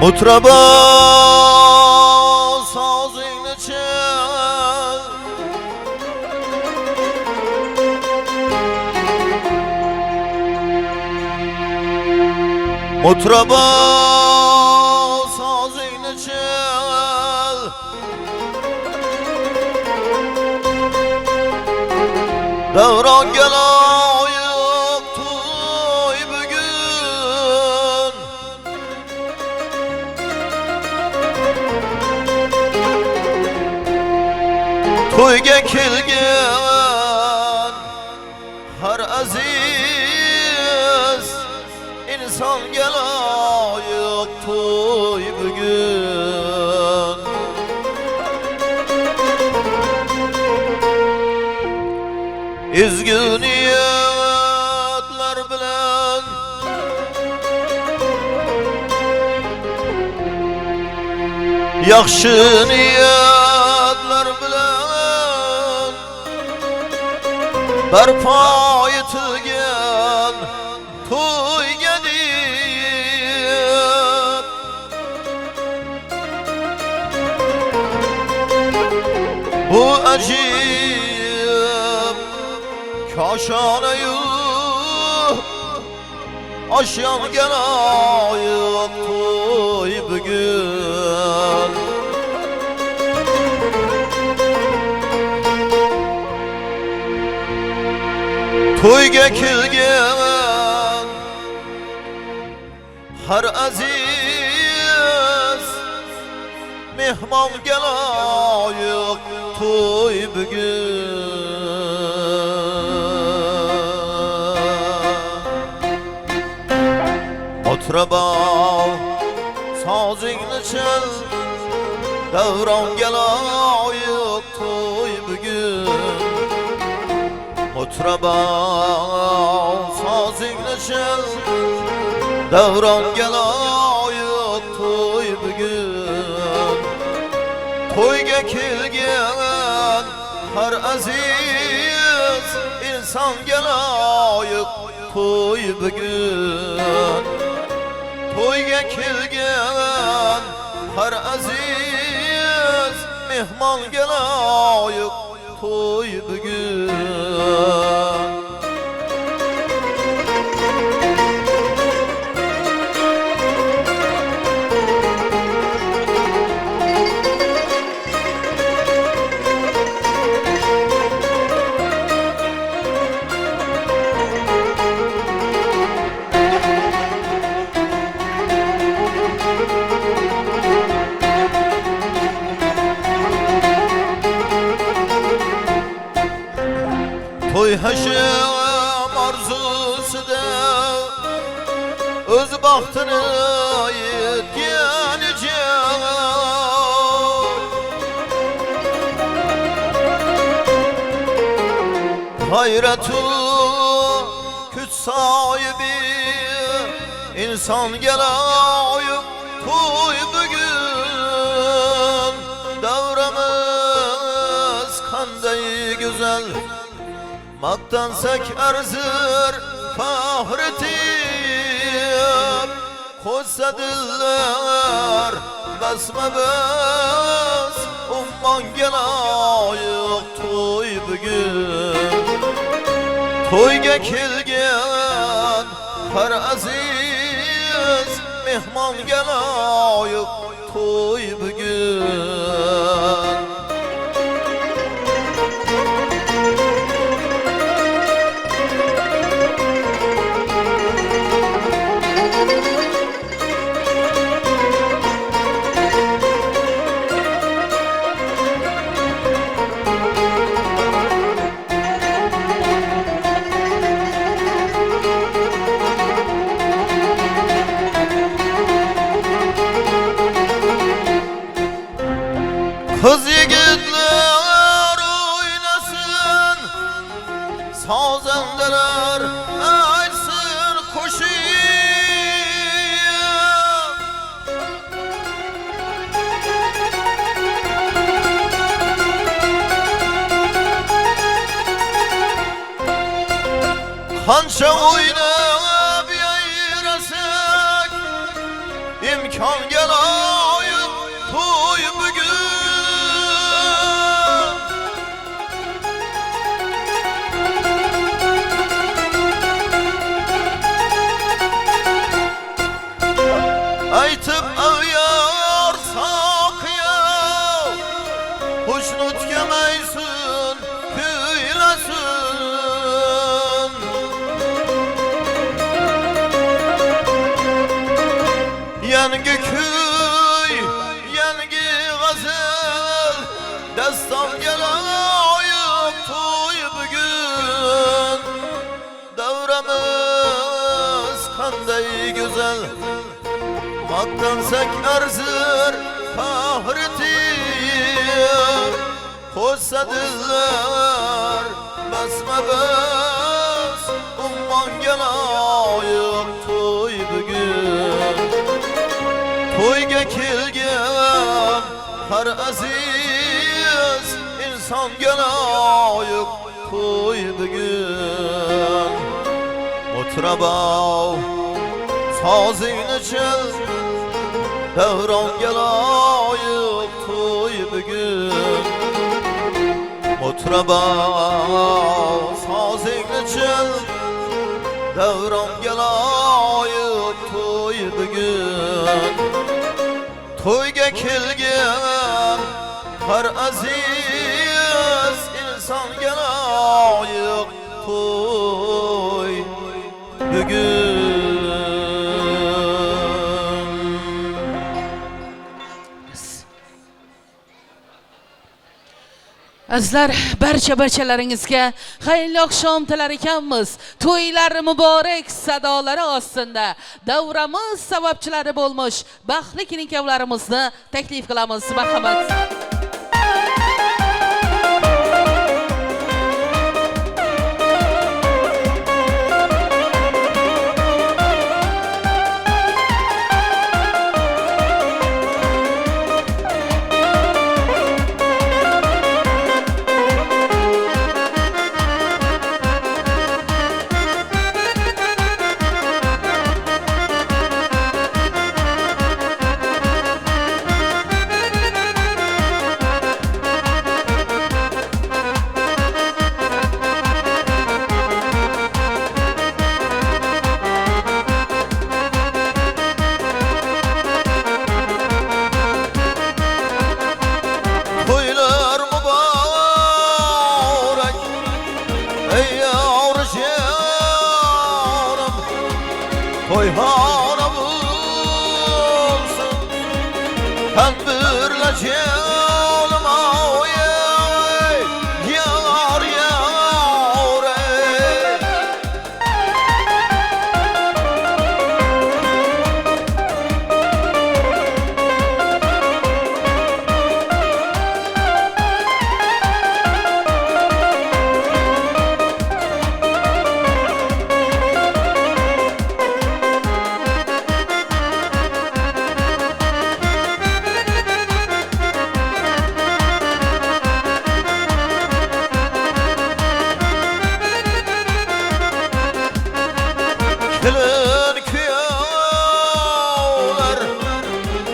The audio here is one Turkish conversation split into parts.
Mutraba sazingni çal, Mutraba sazingni çal, davron galoyiq to'y bugun. To'yga kelgan har aziz insonga loyiq to'y bugun. Ezgu niyatlar bilan yaxshi niyatlar bilan barpo etilgan to'yga deb bu ajib koshona-yu oshyoqga loyiq to'y bugun. To'yga kelgan har aziz mehmonga loyiq to'y bugun. Mutraba sazingni çal, davronga loyiq to'y bugun. Mutraba sazingni çal, davronga loyiq to'y bugun. To'yga kelgan har aziz insonga loyiq to'y bugun. To'yga kelgan har aziz mehmonga loyiq to'y bugun. To'y hasham orzusida o'z baxtini yetganicha g'ayratu kuch sohibi insonga loyiq to'y bugun. Davramiz qanday go'zal, maqtansak arzir faxr etib, qo'ysa dillar basma-bas ummonga loyiq to'y bugun. To'yga kelgan har aziz mehmonga loyiq to'y bugun. Kız yigitler oynasın, sazandalar aytsın qo'shiq. Qancha o'ynab yayrasak imkonga Aktansak arzır kahretir Kosadılar basma bas Umman gelayık toy bugün Toyga kelgen har aziz inson gelayık toy bugün Otrabav sazini çal Davron gelayık toy bugün Otrabav sazini çal Davron gelayık toy bugün Toyga kelgen har aziz inson gelayık toy bugün Azizlar, barchalaringizga xayrli oqshom tilar ekanmiz. To'ylar muborak sadolari ostida davramiz sababchilari bo'lmoq baxtli kelinkalarimizni taklif qilamiz. Marhamat. Koyhana bulsun Tedbirle canım ağay Yar yar Kelin kuyavlar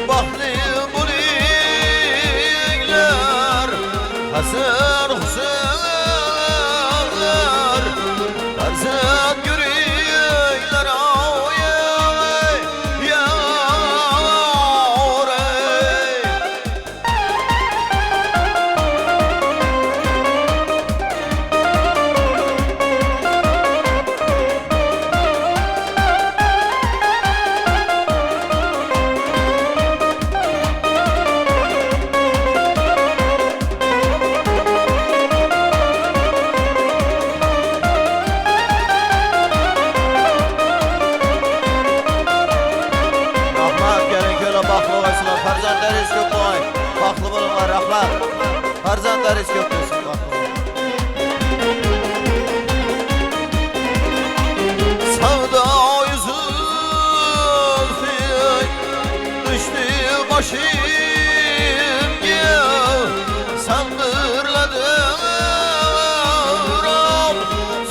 Bahli bulikler Hasan Hüseyinler Tarzan yürüyler Ağay yârey Farzandlar köp boy, baxtli bo'linglar, rahmat. Farzandlaringiz köp bo'lsin, baxtli bo'ling. Savdo yuzulfi düştü başımga, sandırladım,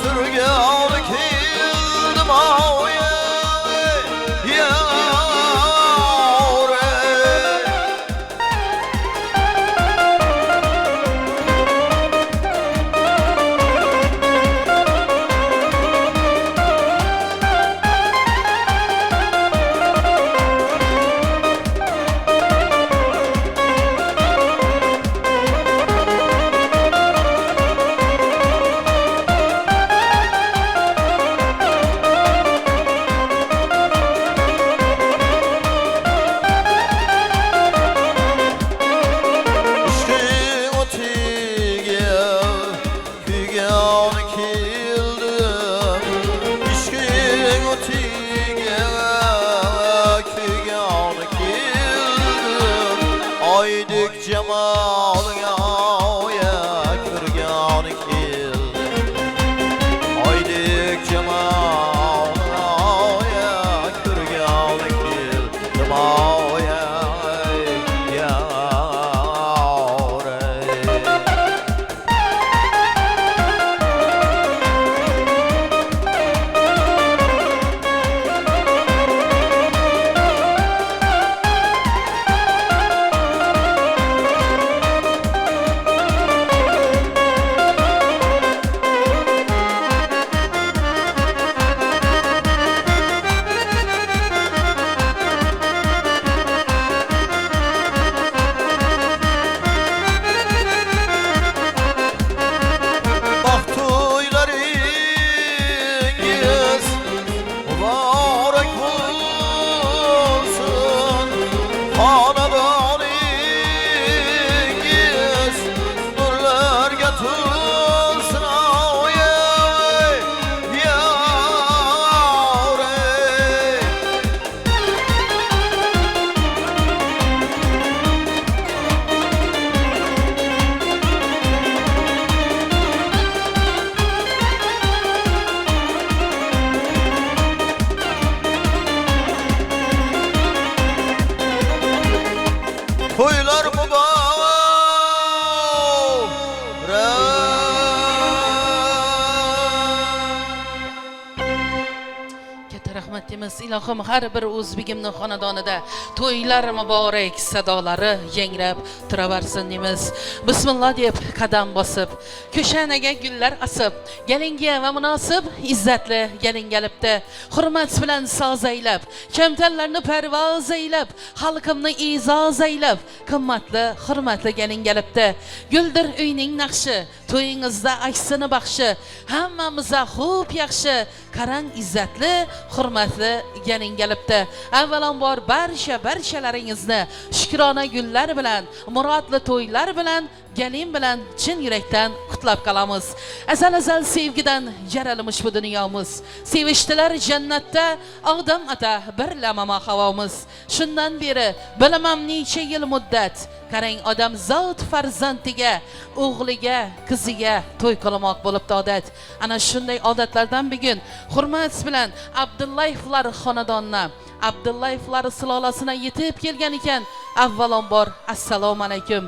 sürgün kildim ağay. rahmat deymiz. Ilohim har bir o'zbegimning xonadonida to'ylar muborak sadolari yangrab turaversin deymiz. Bismillah deb qadam bosib, ko'shanaga gullar asib, galinga va munosib izzatli galin galibdi. Hurmat bilan soz aylab, kamtarlarni parvoz aylab, xalqimni izoz aylab, qimmatli, hurmatli galin galibdi. Guldir uyning naqshi, to'yingizda aksini baxshi, hammamizga xo'p yaxshi, qarang izzatli, hurmatli galin galibdi. Avvalambor barchalaringizni shukrona gullar bilan, murodli to'ylar bilan, galin bilan chin yurakdan qutlab qolamiz. Azal sevgidan yaralmish bu dunyomiz. Sevishdilar jannatda, odam ata birlamama havomiz. Shundan beri bilamam necha yil muddat, qarang odam zot farzandiga, o'g'liga, qiziga to'y qilmoq bo'libdi odat. Ana shunday odatlardan bugun hurmat bilan Abdullayevlar xonadonina, Abdullayevlar sulolasiga yetib kelgan ekan. Avvalambor assalomu alaykum.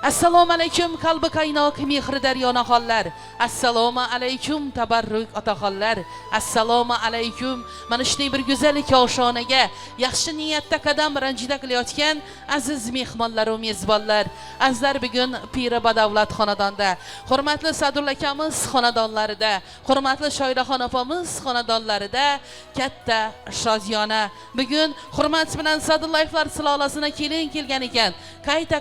Assalomu alaykum qalbi qaynoq mehri daryonaxonlar. Assalomu alaykum tabarruk otaxonlar. Assalomu alaykum mana shunday bir go'zal koshonaga yaxshi niyatda qadam ranjida qilayotgan aziz mehmonlar va mezbonlar. Azizlar, bugun Pira Badavlat xonadonda, hurmatli Sadulla akamiz xonadonlarida, hurmatli Shoiraxon opamiz xonadonlarida katta shodiyona. Bugun hurmat bilan Sadullayevlar sulolasiga kelgan ekan. Qayta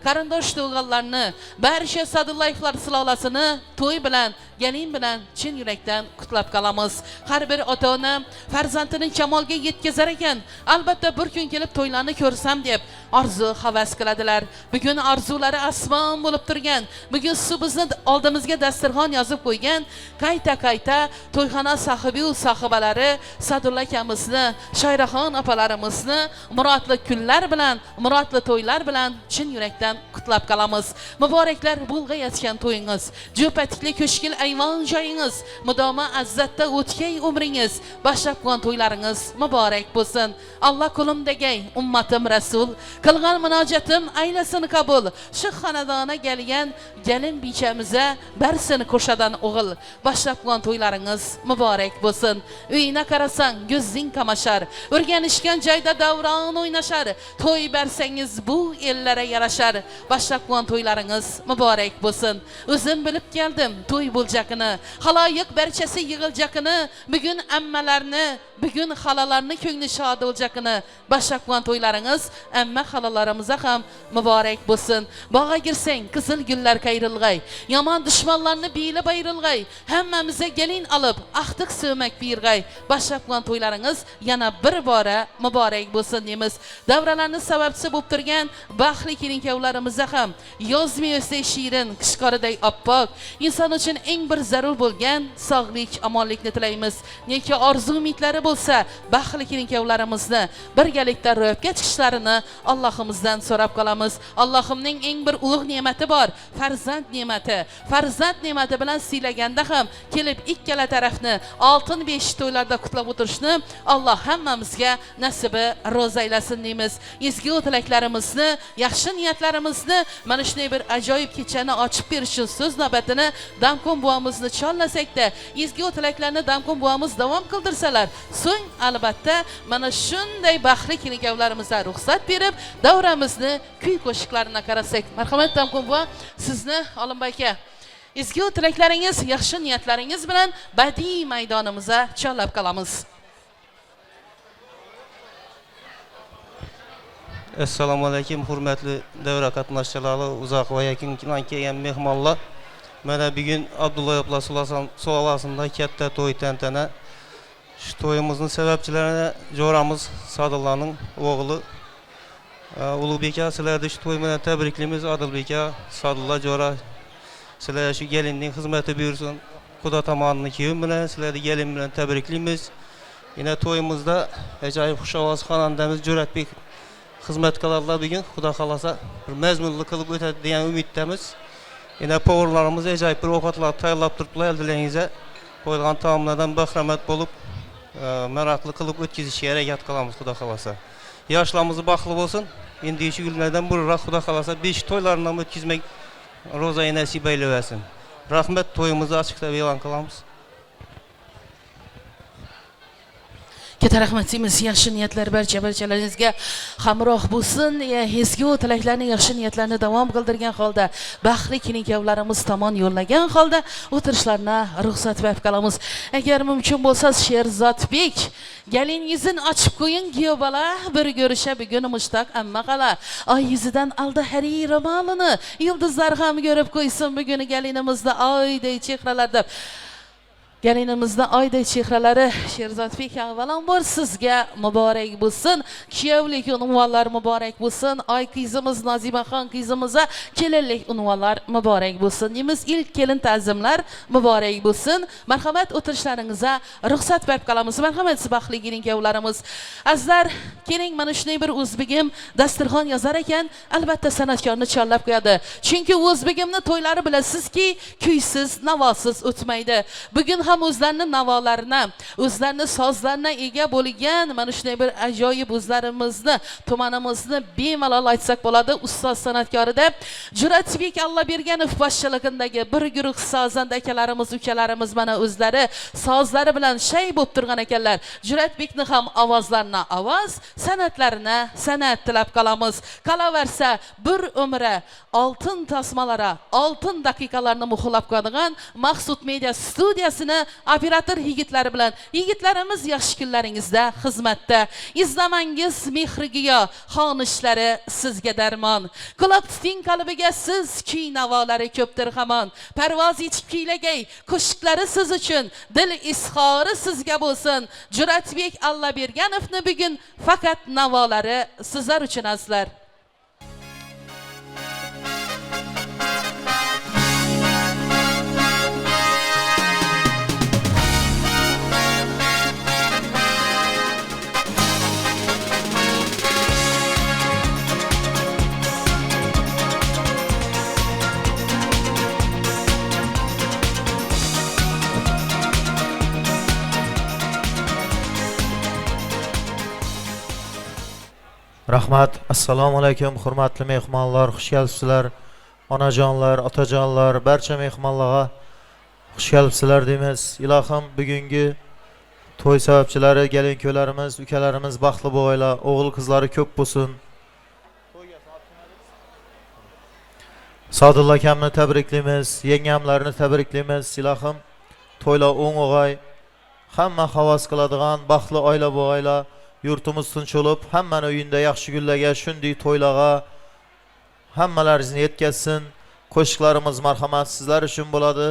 qarindosh to'g'allarni, barcha Sadullayevlar sulolasini to'y bilan, galin bilan chin yurakdan qutlab qolamiz. Har bir ota-ona farzandini kamolga yetkazar ekan, albatta bir kun kelib to'ylarni ko'rsam deb orzu havas qiladilar. Bugun orzulari asmon bo'lib turgan. Bugun bizni oldimizga dasturxon yozib qo'ygan. Qayta to'yxona sohibi va sohibalari Sadulla akamizni, Shoiraxon opalarimizni murodli kunlar bilan, murodli to'ylar bilan chin yurakdan qutlab qolamiz. Muboraklar bulg'ayotgan to'yingiz, jo'patikli ko'shkil ayvon joyingiz, mudoma azzatda o'tgan umringiz, boshlabgan to'ylaringiz muborak bo'lsin. Alloh qo'lim degay, ummatim rasul, qilgan munojatim aylasin qabul. Shu xonadona kelgan galin bichamiza barsini qo'shadan o'g'il, boshlabgan to'ylaringiz muborak bo'lsin. Uyina qarasang ko'zing qamashar, o'rganishgan joyda davron o'ynashar. To'y bersangiz bu ellara yarashar. Boshlabgan to'ylaringiz muborak bo'lsin. O'zim bilib keldim to'y bo'ljakini, xaloyiq barchasi yig'iljakini, bugun ammalarni, bugun xalalarni ko'ngli shod bo'ljakini. Boshlabgan to'ylaringiz amma xalalarimizga ham muborak bo'lsin. Bog'a girsang qizil gullar qayrilg'ay, yomon dushmanlarni bilib ayrilg'ay, hammamizga gelin olib axtiq so'mak birg'ay. Boshlabgan to'ylaringiz yana bir bora muborak bo'lsin deymiz. Davralarning sababchisi bo'lib turgan baxtli kelin-kuyovlarimizga ham yozmayosday shirin, qishqoriday oppoq, inson uchun eng bir zarur bo'lgan sog'lik, omonlikni tilaymiz. Neki orzu umidlari bo'lsa, baxtli kelin-kuyovlarimizni birgalikda ro'yobga chiqishlarini Allohimizdan so'rab qolamiz. Allohimning eng bir ulug' ne'mati bor, farzand ne'mati. Farzand ne'mati bilan siylaganda ham kelib ikkala tarafni oltin besh to'ylarda qutlab o'tirishni Alloh hammamizga nasibi ro'za aylasin deymiz. Ezgu tilaklarimizni, yaxshi niyatlarimizni mana shunday bir ajoyib kechani ochib berish uchun so'z navbatini Damkon buvamizni chollasak-da, ezgu tilaklarni Damkon buvamiz davom qildirsalar, so'ng albatta mana shunday baxtli kelin-kuyovlarimizga ruxsat berib, davramizni kuy qo'shiqlarini qarasak. Marhamat Damkon buva, sizni Olimboy aka, ezgu tilaklaringiz, yaxshi niyatlaringiz bilan badiiy maydonimizga chollab qolamiz. Assalomu alaykum hurmatli davra qatnashchilari, uzoq va yaqindan kelgan mehmonlar. Mana bugun Abdullayevlar sulolasida katta to'y tantana. Shu to'yimizning sababchilarini jo'ramiz Sadullarning o'g'li Ulug'bek aka, sizlarni shu to'y bilan tabriklaymiz. Odilbek aka, Sadulla jo'ra, sizlar shu gelinning xizmati buyursin. Xudo tomonidan kiyim bilan sizlarni gelin bilan tabriklaymiz. Yana to'yimizda ajoyib xushovoz xonandamiz Jo'ratbek xizmat qiladilar bugun. Xudo xolasa bir mazmunli qilib o'tadi degan umiddamiz. Yana povurlarimiz ajoyib bir ovqatlar tayyorlab turibdilar. Dilingizga qo'yilgan taomlardan bahramand bo'lib, maroqli qilib o'tkazishga harakat qilamiz Xudo xolasa. Yoshlarimiz baxtli bo'lsin. Endi shu yillardan burunroq Xudo xolasa 5 to'ylarni o'tkazmak ro'zai nasib aylasin. Rahmat, to'yimizni ochiqda e'lon qilamiz. Katta rahmatimiz, yaxshi niyatlar barchalaringizga hamroh bo'lsin. Ezgu tilaklarni, yaxshi niyatlarni davom qildirgan holda, baxtli kelinkalarimiz tomon yo'llagan holda o'tirishlarni ruxsat berib qolamiz. Agar mumkin bo'lsa, Sherzodbek, galingizini ochib qo'ying, giyobola bir ko'risha bugun mushtaq amma qala. Oy yuzidan alda harira malini, yulduzlar ham ko'rib qo'ysin bugun galinimizda oyday chehralarda. Galinimizda oyday chehralari Sherzodbek, avvalambor sizga muborak bo'lsin. Kuyovlik unvonlar muborak bo'lsin. Oy qizimiz Nozimaxon qizimizga kelinlik unvonlar muborak bo'lsin. Deymiz, ilk kelin ta'zimlar muborak bo'lsin. Marhamat, o'tirishlaringizga ruxsat berib qolamiz. Marhamat, baxtli kelinkalarimiz. Azizlar, keling, mana shunday bir o'zbegim dasturxon yozar ekan, albatta san'atkorni chorlab qo'yadi. Chunki o'zbegimni to'ylari bilasizki, kuysiz, navosiz o'tmaydi. Bugun ham o'zlarini navolarini, o'zlarini sozlarına ega bo'lgan mana shunday bir ajoyib o'zlarimizni, tumanimizni bemalol aytsak bo'ladi. Ustoz san'atkorida Juratbek Alloberganov boshchiligidagi bir guruh sozanda akalarimiz, ukalarimiz mana o'zlari sozlari bilan shay bo'lib turgan ekanlar. Juratbekni ham ovozlarini ovoz, san'atlarini san'at tilab qolamiz. Qolaversa bir umra oltin tasmalara, oltin daqiqalarni muhlab qo'yadigan Maqsud Media studiyasini operator yigitlari bilan, yigitlarimiz yaxshi kunlaringizda xizmatda. İzlamangiz mehrigiyo, xonishlari sizga darmon. Quloq tuting qalbiga siz, kuy navolari ko'pdir hamon. Parvoz yetib kuylagay, qo'shiqlari siz uchun, dil izhori sizga bo'lsin. Juratbek Alloberganovni bugun faqat navolari sizlar uchun azizlar. Rahmat, assalomu alaykum, hurmatli mehmonlar, xush kelibsizlar. Onajonlar, otajonlar, barcha mehmonlarga xush kelibsizlar deymiz. Ilohim bugungi to'y sababchilari, gelin-kuylarimiz, ukalarimiz baxtli bo'linglar, o'g'il qizlari ko'p bo'lsin. Sodiq akamni tabriklaymiz, yengamlarni tabriklaymiz. Ilohim to'ylar o'ng'og'ay, hamma havas qiladigan baxtli oila bo'linglar. Yurtimiz tinch bo'lib, hammani uyinda yaxshi kunlarga, shunday to'ylarga hammalaringizni yetkazsin. Qo'shiqlarimiz marhamat sizlar uchun bo'ladi.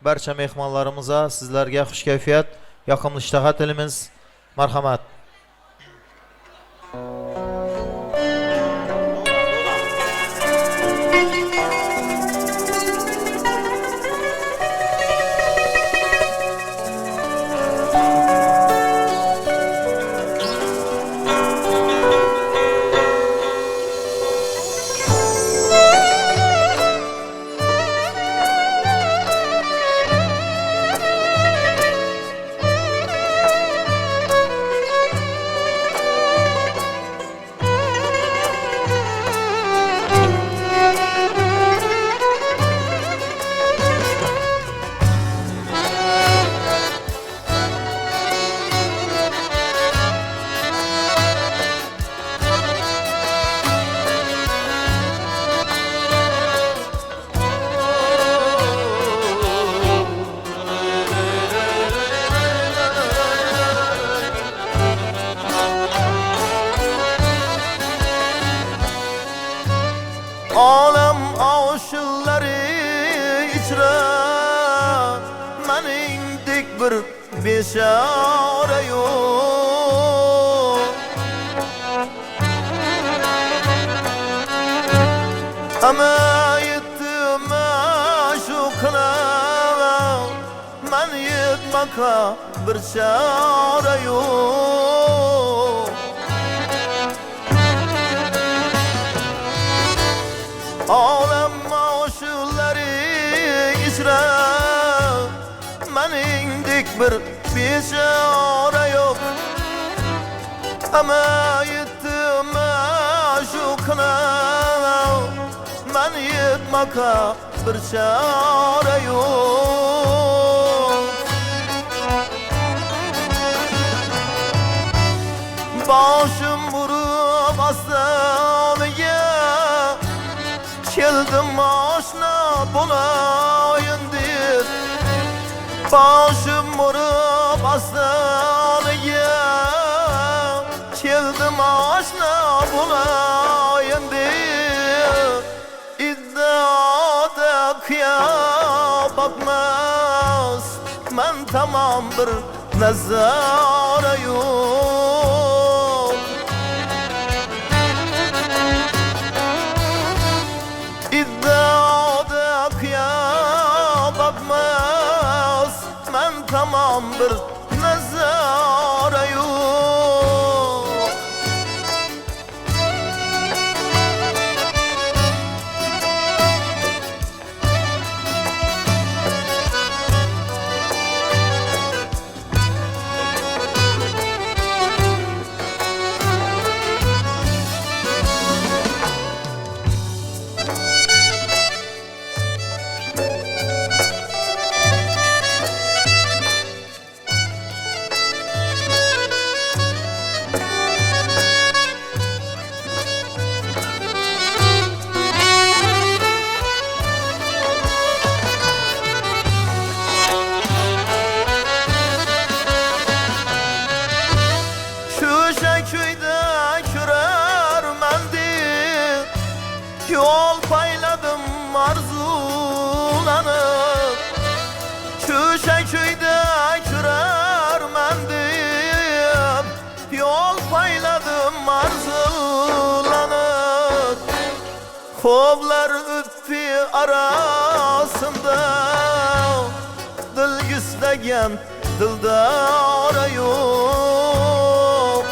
Barcha mehmonlarimizga, sizlarga xush kayfiyat, yoqimli ishtaha tilimiz. Marhamat. Alem aşıkları içre mening dik bir beshara yok. Ama yettim aşıkına men yetmaka bir çare yok. Alem aşıkları içre mening dik bir beshara yok. Ama yettim aşıkına men yetmaka bir çare yok. bulayın deyip başım vurup aslanıya keldim aşna bulayın deyip iddiada kıya bakmaz men tamam bir nazara yok iddiada kıya bakmaz men tamam bir nazara yok yol payladım arzulanıp Şuşa köyde kürermen deyip yol payladım arzulanıp Kovlar öttü arasında dil isteyen dildara yok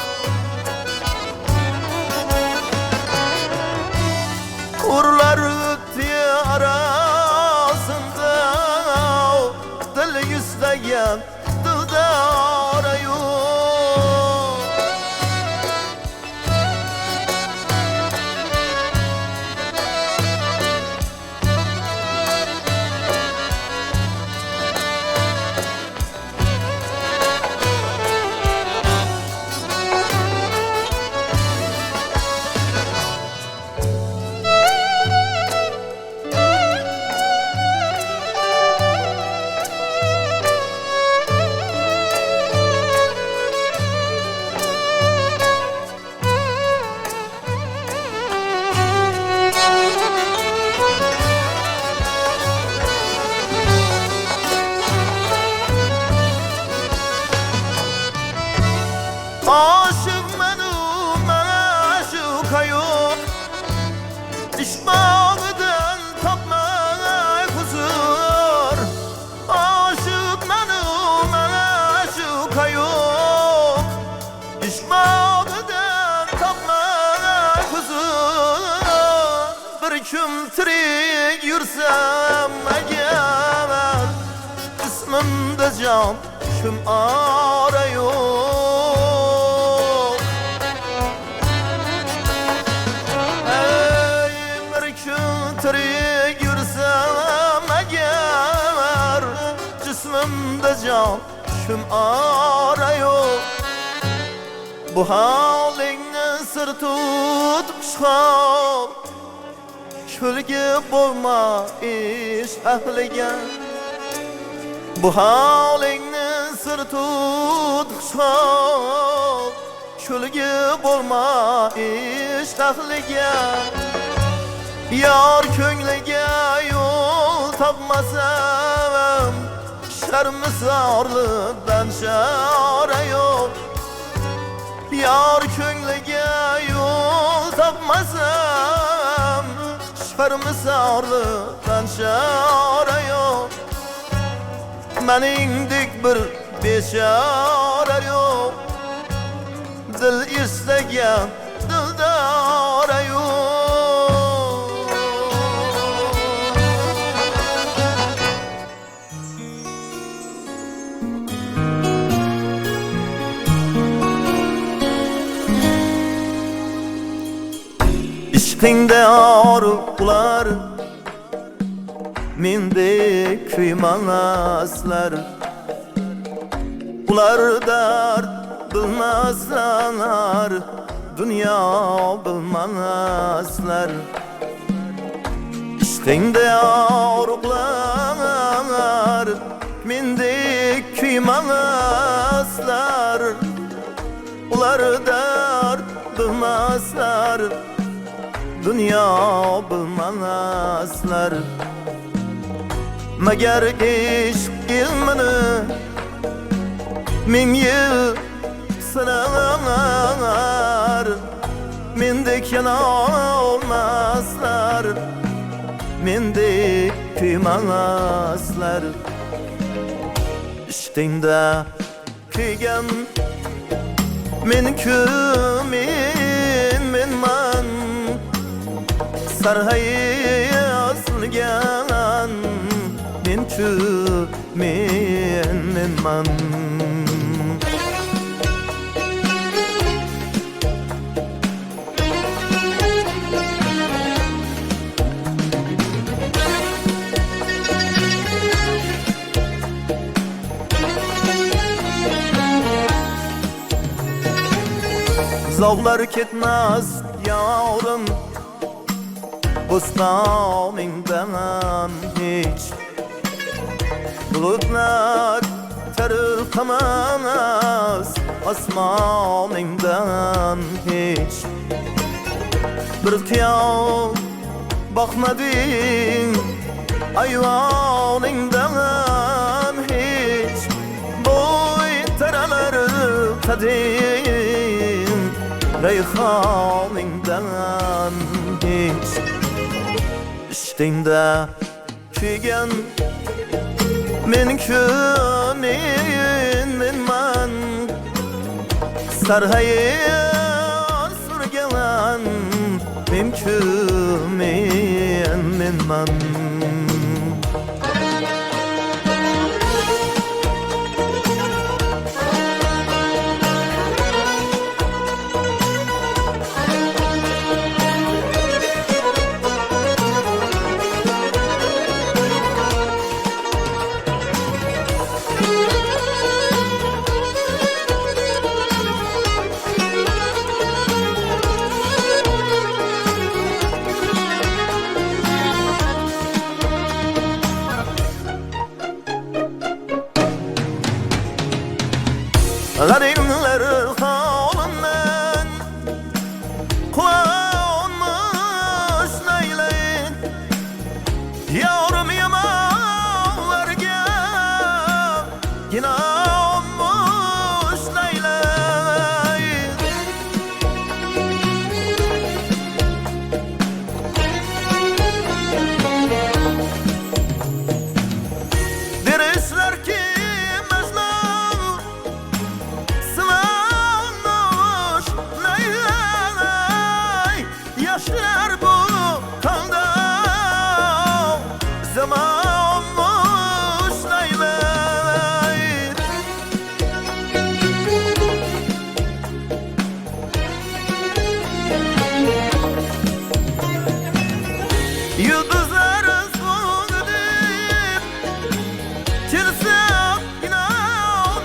Urlar öttü arasında dil isteyen dildara yok Aşık benim aşıka yok İşbağıdan tapmak huzur Aşık benim aşıka yok İşbağıdan tapmak huzur Bir kim tirik yürsem eğer İsmimde can kim arıyor Tirik yürsem eğer cismimde can kim arıyor Bu halini sır tutmuşam Külgü bulma iş ehlige Bu halini sır tutmuşam Külgü bulma iş ehlige Yar köynege yol tapmasam Şermisarlıktan çare yok Yar köynege yol tapmasam Şermisarlıktan çare yok Meningdik bir beşare yok Dil istegen dildara yok İşkinde arıqlar Mende kıymanaslar Ular dert bilmezler Dünya bilmezler İştinde ağrıklar Mendek kıymaslar Ular dert bilmezler Dünya bilmezler Meğer iş ilmini Min yıl sınalar Mendek yana olmazlar Mendek kıymazlar İştinde kıygan Men kümin men man Sarhayı asılgan Men kümin men man Zavlar ketmez yavrum Bostanından hiç Bulutlar tarıkamaz Asmanından hiç Bir kıyam bakmadın Ayvanından hiç Boy taraları kadın Reyhanından hiç İştinde kıygan Men kümin men man Sarhayı sürgen Men kümin men man Garimler halından Kulağınmış neyleyin Yavrum yamanlarga İnanmış neyleyin Derisler ki Yaşlar bu kalda zamanmış neyleyin Yıldızlar son edip Çılsak inanmam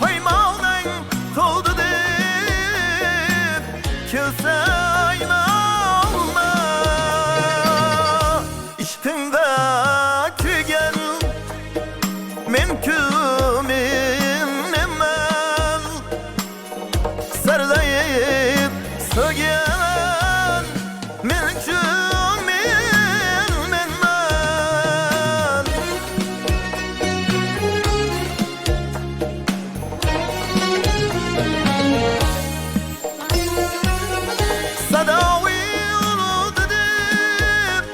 Haymaldan koldu Kılsayma olma İştinde kıygan Men kümin emel Sarlayıp sögen Men kümin emel Sadawi ulu dedip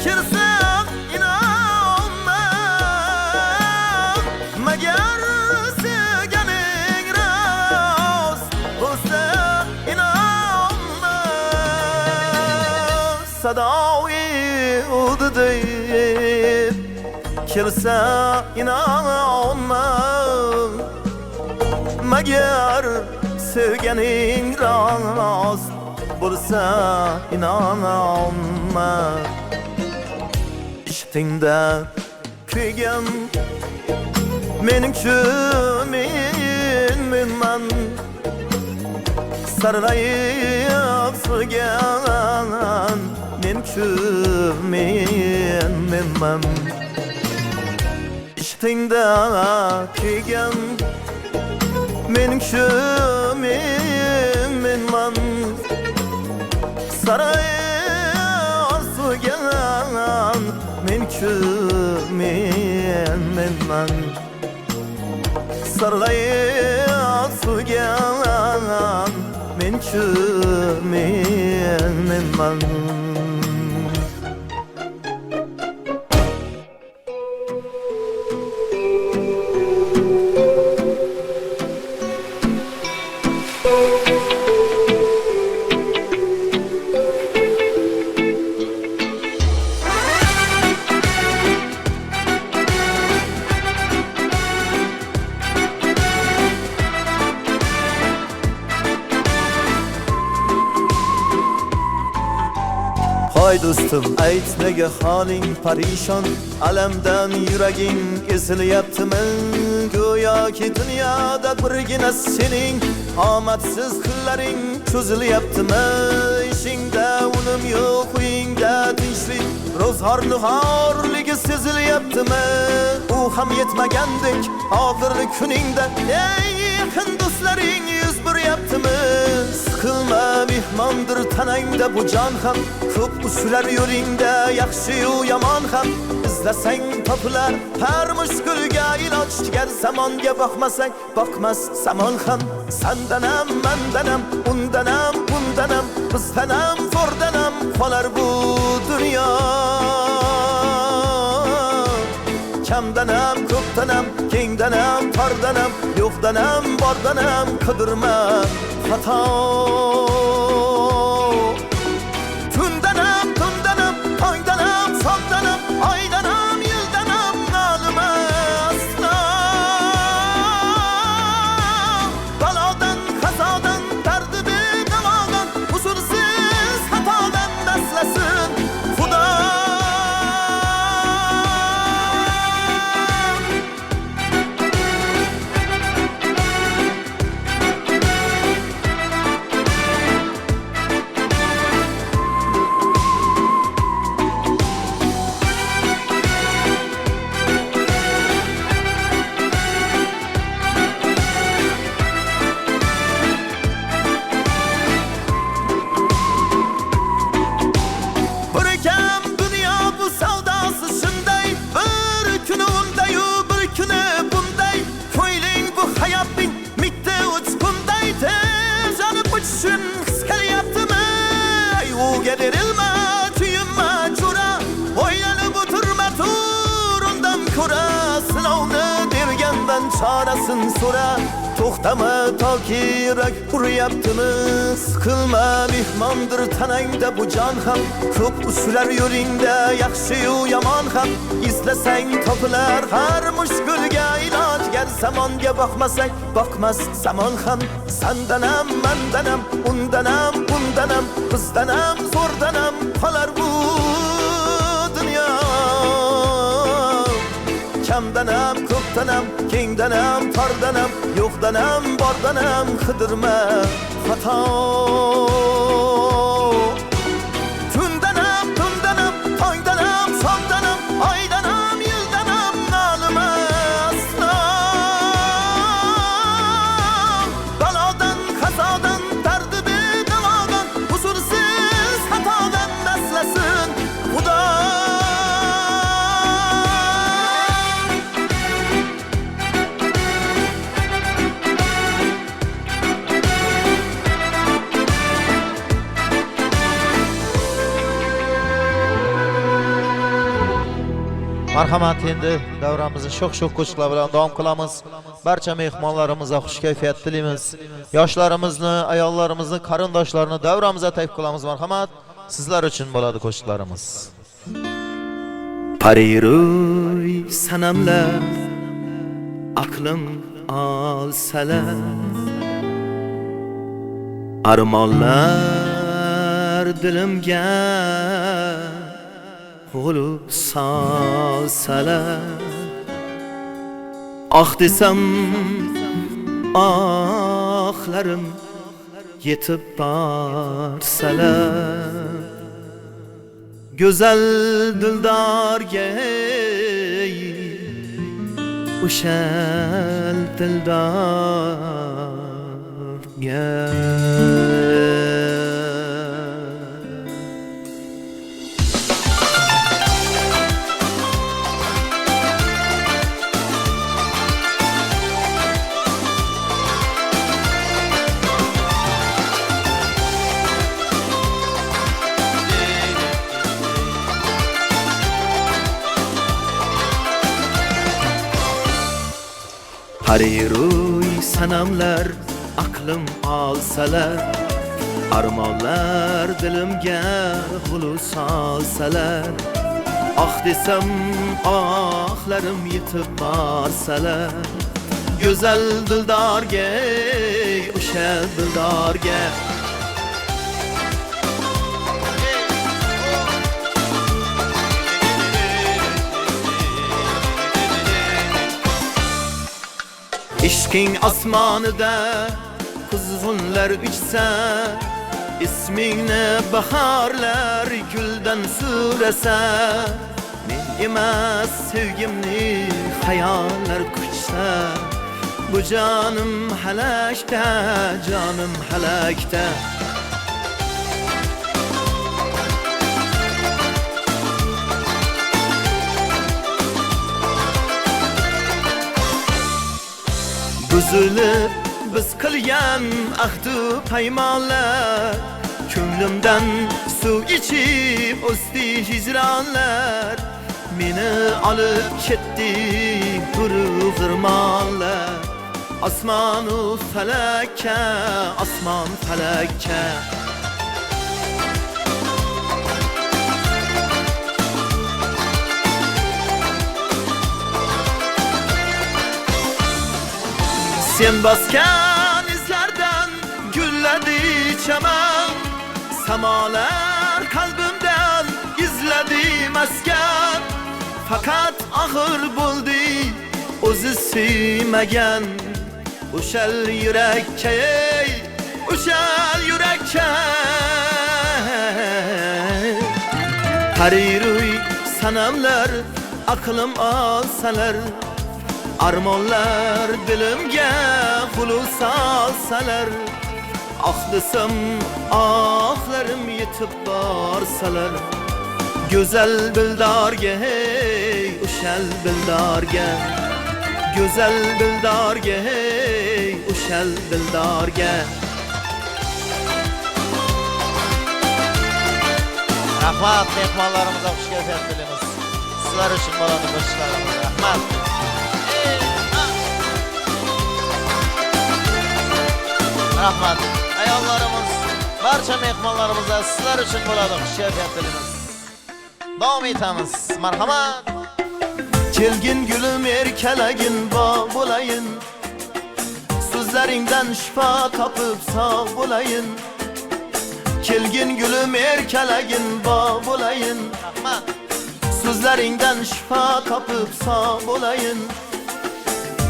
Kirsak inanmam Meğer sevgenin rast Olsa inanmam Sadawi ulu dedip Kirsak inanmam Meğer sevgenin rast Bulsa inanma İştinde kıygan Men kümin men man sarg'ayib suvgan men menman ishtingda kuygan mening menman sarg'ayib suvgan men menman sarg'ayib suvgan men menman Hay dostum ayt nega holing parishon alamdan yuraging ezilyaptimi go'yoki dunyoda birgina sening omadsiz kunlaring cho'zilyaptimi ishingda unum yo'q uyingda tinchlik ro'zg'or nihorligi sezilyaptimi u ham yetmagandek og'ir kuningda ey yaqin do'stlaring yuz buryaptimi siqilma mehmondir tanangda bu jon ham ko'p usular yo'lingda yaxshi-yu yomon ham izlasang topilar har mushkulga iloj gar zamonga boqmasang boqmas zamon ham sandanam mandanam undanam bundanam bizdanam zo'rdanam qolar bu dunyo kamdanam ko'pdanam kengdanam tordanam yo'qdanam bordanam qidirma xato tundanam tundanam tongdanam sondanam oydanam yildanam nolima aslo balodan qazodan dardi bedavodan usulsiz xatodan dashlasin xudo Gedirilme, tüyünme, çura Oylanıp oturma turundan kura Sınavını dergenden çarasın sonra Toxtama ta ki yürek yaptı mı Sıkılma mihmandır tanangda bu can ham Ko'p usular yo'lingda yaxshi-yu yomon ham İzlesang topilar har mushkulga iloj gar zamonga boqmasang boqmas zamon ham sandanam mandanam undanam bundanam bizdanam zo'rdanam qolar bu dunyo kamdanam ko'pdanam kengdanam tordanam yo'qdanam bordanam qidirma xato tundanam tundanam tongdanam sondanam oydanam yildanam nolima aslo balodan qazodan dardi bedavodan usulsiz xatodan dashlasin xudo Marhamat, endi davramizni sho'x-sho'x qo'shiqlar bilan davom qilamiz. Barcha mehmonlarimizga xush kayfiyat tilaymiz. Yoshlarimizni, ayollarimizni, qarindoshlarini davramizga taklif qilamiz. Marhamat, sizlar uchun bo'ladi qo'shiqlarimiz. Pariroy sanamlar aqlim olsalar armonlar dilimga g'ulub solsalar ah desam ohlarim yetib borsalar go'zal dildorga o'shal dildorga Hariruy sanamlar aqlim olsalar armonlar dilimga xulus olsalar ah desam ohlarim yetib borsalar go'zal dildorga o'sha dildorga İşkin asmanıda kuzgunlar uçsa ismingni baharlar guldan surasa men emas sevgimni hayollar quchsa bu jonim halakda jonim halakda Buzulib biz qilgan ahdu paymonlar ko'nglimdan suv ichib o'sdi hijronlar meni olib ketdi quruq xirmonlar osmonu falakka osmon falakka Sen baskan izlerden gülledi çaman Samalar kalbimden izledi maskan Fakat ahır buldu o'zi suymagan O'shal yurakka o'shal yurakka Hariruy sanamlar aqlim olsalar Armonlar dilimga xulus olsalar ah desam ohlarim yetib borsalar go'zal dildorga o'shal dildorga go'zal dildorga o'shal dildorga Rahmat mehmonlarimizga xush kelibsiz dilimiz. Sizlar uchun bo'ladi qo'shiqlarimiz. Rahmat. Rahmat. Ayollarimiz, barcha mehmonlarimizga sizlar uchun bo'ladi xush kelibsiz. Davom etamiz. Marhamat. Kelgin gülüm erkelagin bog' bo'layin So'zlaringdan shifo topib sog' bo'layin Kelgin gülüm erkelagin bog' bo'layin Rahmat. So'zlaringdan shifo topib sog' bo'layin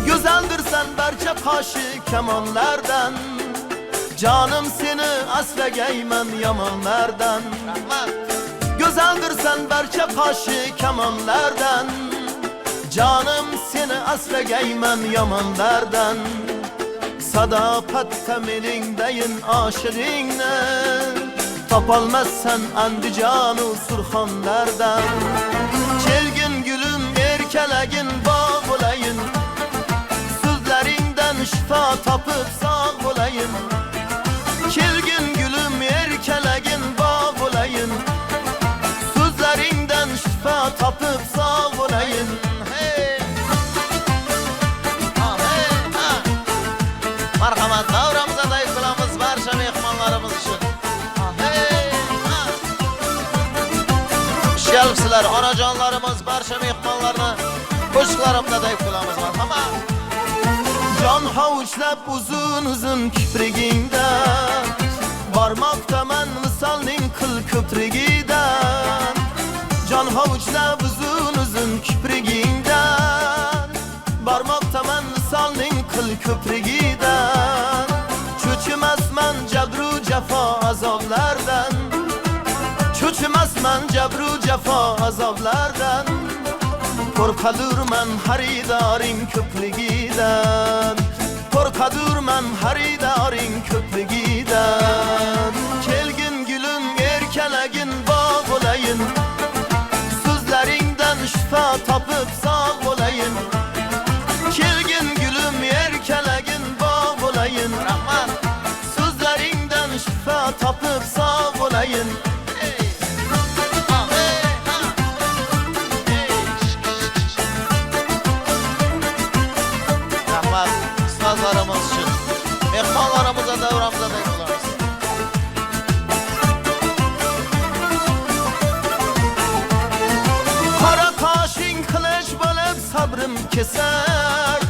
Go'zaldirsan barcha qoshi kamonlardan Canım seni asragayman yomonlardan Rahmat. Go'zaldirsan barcha qoshi kamonlardan Canım seni asragayman yomonlardan Sadoqatda meningdayin oshig'ingni Topolmassan Andijonu Surxonlardan Kelgin gülüm erkalagin bog' bo'layin So'zlaringdan shifo topib sog' bo'layin Kelgin gülüm erkalagin bog' bo'layin So'zlaringdan shifo topib sog' bo'layin Marhamat, davramıza dayıf qilamiz barcha mehmonlarimiz uchun. Xush kelibsizlar onajonlarimiz, barcha mehmonlarni qo'shiqlarimda dayıf qilamiz. Marhamat. Can havuçlab uzun uzun kiprigingda Barmoqdaman misolning qil ko'prigidan Can havuçlab uzun uzun kiprigingda Barmoqdaman misolning qil ko'prigidan Cho'chimasman jabru azoblardan Cho'chimasman jabru jafo azoblardan Qo'rqadurman xaridoring ko'pligidan Qo'rqadurman xaridoring ko'pligidan Kelgin gulum erkalagin bog' bo'layin So'zlaringdan shifo topib sog' bo'layin Kelgin gulum erkalagin bog' bo'layin Rahmat So'zlaringdan shifo topib sog' bo'layin Rahmat ustozlarimiz uchun mehmonlarimizga davramizda bo'lamiz. Qora qoshing qilich bo'lib sabrim kesar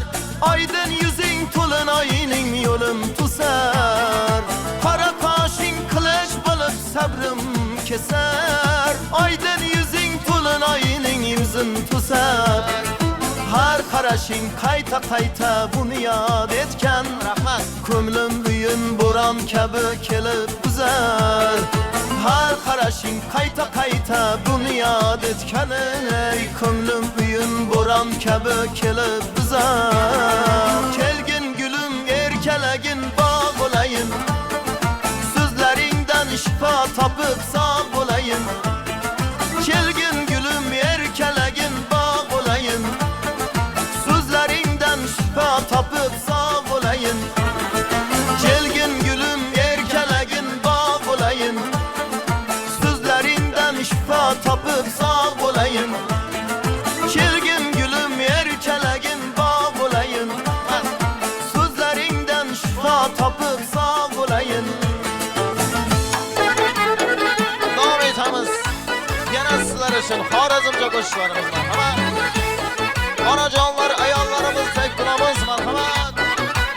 Oydin yuzing to'lin oyining yo'lim tusar Qora qoshing qilich bo'lib sabrim kesar Oydin yuzing to'lin oyining yuzin tusar Har qarashing qayta qayta buni yod etgan Rahmat. Ko'nglim buyun bo'ron kabi kelib buzar Har qarashing qayta qayta buni yod etgan ey Ko'nglim buyun bo'ron kabi kelib buzar Kelgin gulum erkalagin bog' bo'layin So'zlaringdan shifo topib sog' bo'layin Kelgin gulum erkalagin bog' bo'layin So'zlaringdan shifo topib sog' bo'layin Kelgin gulum erkalagin bog' bo'layin So'zlaringdan shifo topib sog' bo'layin Kelgin gulum erkalagin bog' bo'layin So'zlaringdan shifo topib sog' bo'layin Davom etamiz. Yana sizlar uchun Xorazmcha qo'shiqlarimiz marhamat. Onajonlar, ayollarimiz, tayqulamiz marhamat.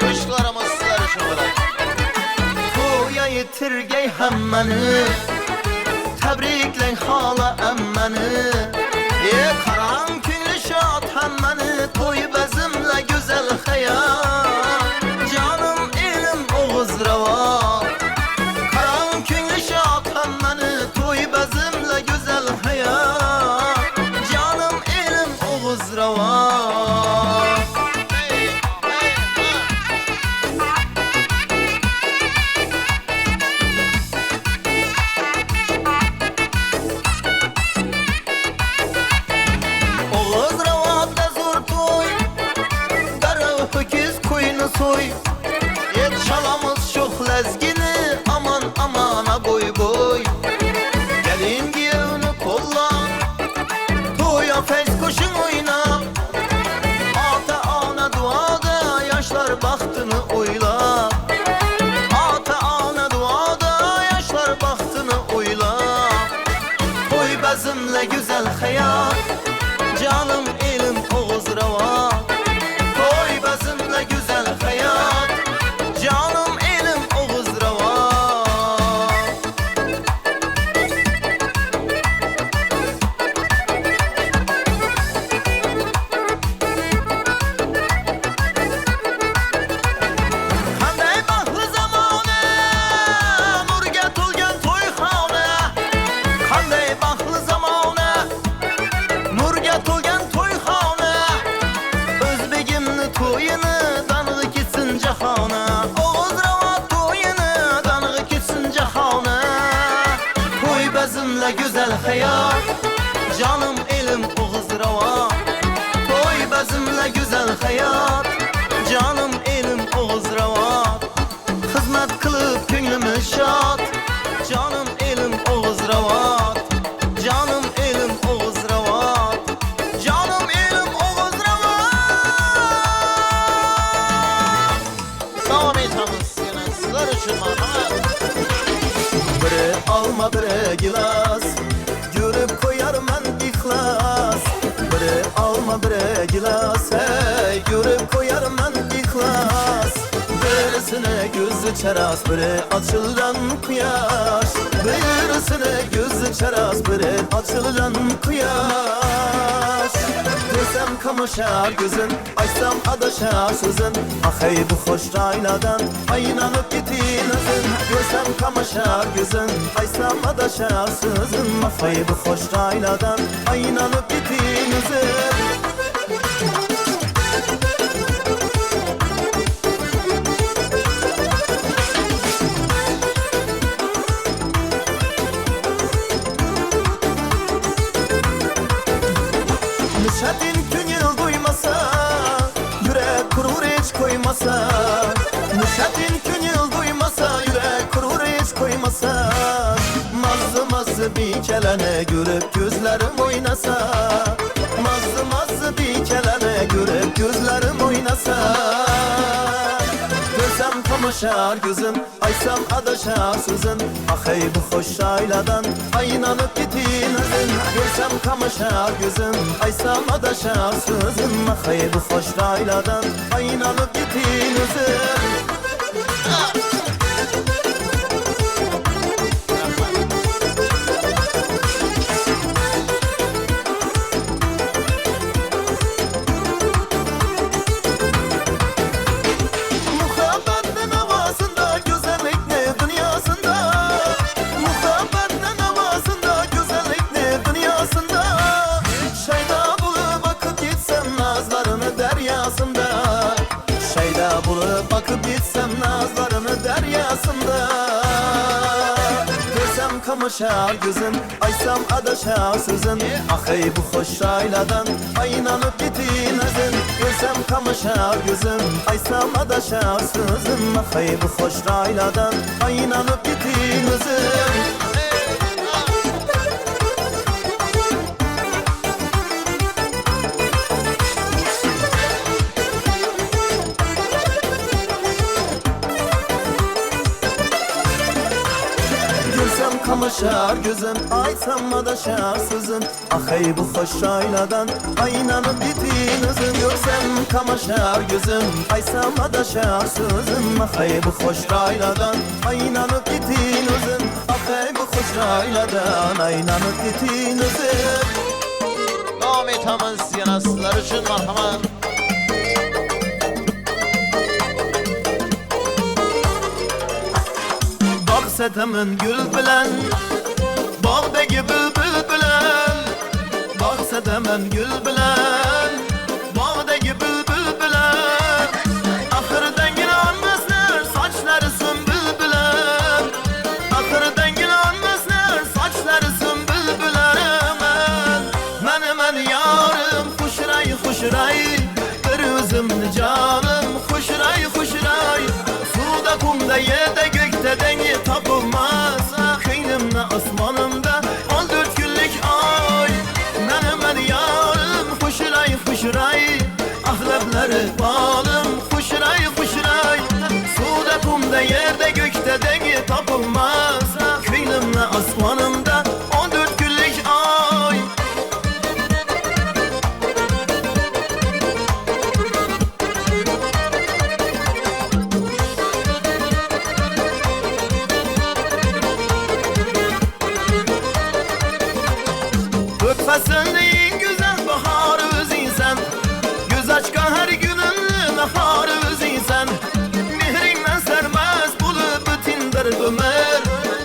Qo'shiqlarimiz sizlar uchun bo'ladi. To'ya yetirgay hammani Tabriklang xola ammani Qarang ko'ngli shod hammani To'y bazmla go'zal hayot Jonim elim o'g'iz ravo Qarang ko'ngli shod hammani To'y bazmla go'zal hayot Jonim elim o'g'iz ravo Oğuz ravanda zor toy Darı öküz koyunu soy Et çalamız çok lezgini Aman amana boy boy Gelin giyevini kolla Toya fez koşun oyna Ata ana duada Yaşlar baktını oyla Ata ana duada Yaşlar baktını oyla Toy bezimle güzel hayat Canım elim Oğuz rava Toy bezimle güzel hayat Canım elim Oğuz rava Qanday baxtli zamona Nurga to'lgan to'yxona Qanday baxtli zamona Nurga to'lgan to'yxona O'zbegimni to'yini dang'i ketsin jahona Oğuz ravo to'yini dang'i ketsin jahona To'y bazmla go'zal hayot Jonim elim Oğuz ravo To'y bazmla go'zal hayot Jonim elim Oğuz ravo Xizmat qilib ko'nglimiz shod Jonim elim Oğuz ravo Jonim elim Oğuz ravo Jonim elim Oğuz ravo Davom etamiz. Yana sizlar uchun marhamat. Biri alma biri gilas Görüp koyarman ihlas Biri alma biri gilas Hey görüp koyarman ihlas Birisine gözü çaras Biri açılan kuyaş Birisine gözü çaras Biri açılan kuyaş Desem kamaşar gözün, açsam adaşar sözün. Ah ey bu hoş rayladan, ay inanıp gitin özün. Desem kamaşar gözün, açsam adaşar sözün. Ah ey bu hoş rayladan, ay inanıp gitin özün. Nişatin künül duymasa, yürek kurur hiç koymasa. Nişatin künül duymasa, yürek kurur hiç koymasa. Mazlı mazlı bir kelene görüp gözlerim oynasa. Mazlı mazlı bir kelene görüp gözlerim oynasa. Gözüm kamaşar gözüm, açsam adaşar sözün. Ah ey bu hoş ayladan, ay inanıp gitin özün. Gözüm kamaşar gözüm, açsam adaşar sözün. Ah ey bu hoş ayladan, ay inanıp gitin özün. Şeyda bulup bakıp gitsem nazlarını deryasında. Desem kamaşar gözüm, açsam adaşar sözün. Ah ey bu hoş ayladan, ay inanıp gitin özün. Desem kamaşar gözüm, açsam adaşar sözün. Ah ey bu hoş ayladan, ay inanıp gitin özün. Kamaşar gözüm, açsam adaşar sözün. Ah ey bu hoş ayladan, ay inanıp gitin özün. Görsem kamaşar gözüm, açsam adaşar sözün. Ah ey bu hoş ayladan, ay inanıp gitin özün. Ah ey bu hoş ayladan, ay inanıp gitin özün. Davam etamiz yana sizlar uchun marhamat. Bahsetemin gül bilen, bağdaki bülbül bilen. Bahsetemin gül bilen, bağdaki bülbül bilen. Ahırdan yine anmazlar, saçları sümbül bilen. Ahırdan yine anmazlar, saçları sümbül bilen. Men yarım, huşray huşray, bir özümlü canım, huşray huşray. Suda kumda yerde gökte dengi tapılmaz. Kıynımda asmanımda 14 günlük ay. Men yarım huşray huşray, ahlapları balım huşray huşray. Suda kumda yerde gökte dengi tapılmaz. Kıynımda asmanımda 14 günlük ay. Öpmesin en güzel baharı özüysen. Göz açkan her günün naharı özüysen. Mihrinden sermez bulup bütündir ömür.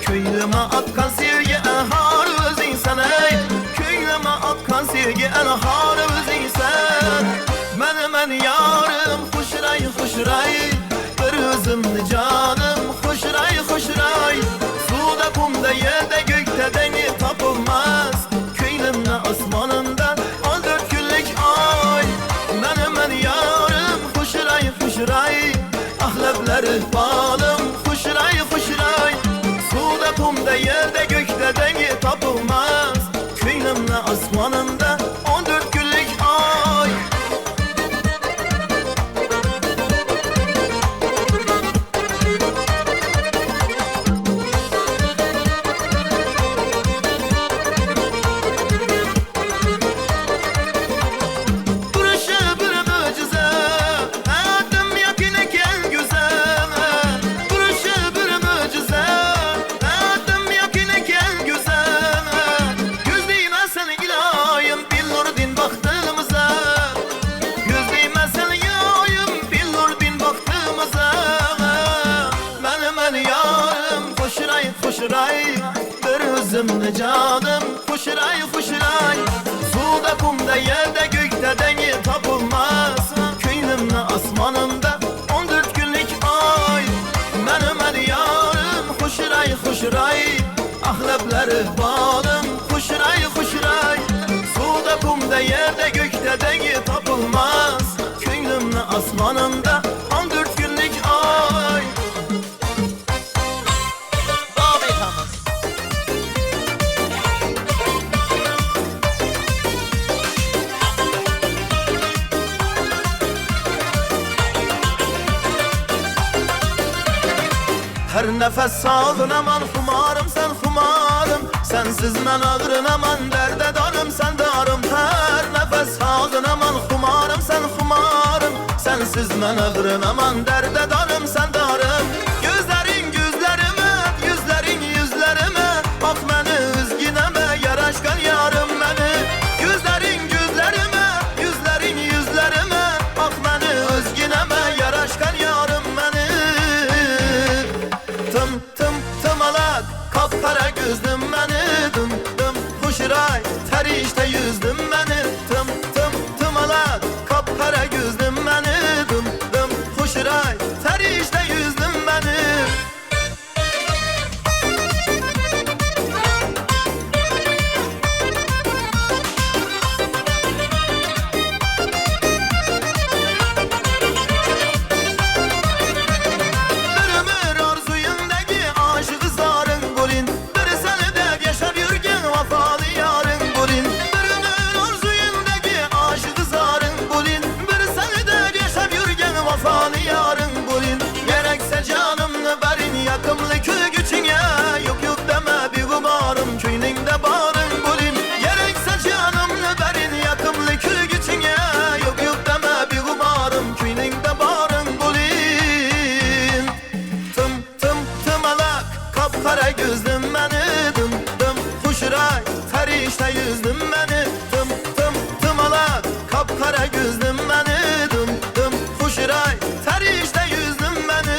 Köylüme akkan sevgi enharı özüysen ey. Köylüme akkan sevgi enharı özüysen. Men yarım huşray huşray, bir özümlü canım huşray huşray. Suda kumda yerde gökte dengi tapılmaz. Köylümle asmanımda 14 günlük ay. Men yarım huşray huşray, ahlapları balım huşray huşray. Suda kumda yerde gökte dengi tapılmaz. Köylümle asmanımda 14 günlük ay. özümni canım Kuşray kuşray Suda kumda yerde gökte dengi tapılmaz Köynümni asmanımda 14 günlük ay Benim el yarım Kuşray kuşray Ahlapları balım Kuşray kuşray Suda kumda yerde gökte dengi tapılmaz Köynümni asmanımda 14 günlük ay Her nefes sağın aman xumarım sen xumarım Sensiz men ağrın aman derde darım sen darım Her nefes sağın aman xumarım sen xumarım Sensiz men ağrın aman derde darım sen darım Gözlerin gözlerime, yüzlerin yüzlerime Bak beni üzgüneme, yaraşkan yarım beni Gözlerin gözlerime, yüzlerin yüzlerime Bak beni üzgüneme, yaraşkan yarım beni Tım tım tımalak kapkara gözlüm beni Dım dım kuşray ter işte yüzdüm beni Tım tım tımalak kapkara gözlüm beni Dım dım kuşray ter işte yüzdüm beni Yakımlı köy güçüne yok yok deme bir gumarım Köynünde barın bulin Gerekse canımlı verin yakımlı köy güçüne yok yok deme bir gumarım Köynünde barın bulin Tım tım tımalak kapkara gözlüm beni Dım dım kuşray ter işte yüzdüm beni Tım tım tımalak kapkara gözlüm beni Dım dım kuşray ter işte yüzdüm beni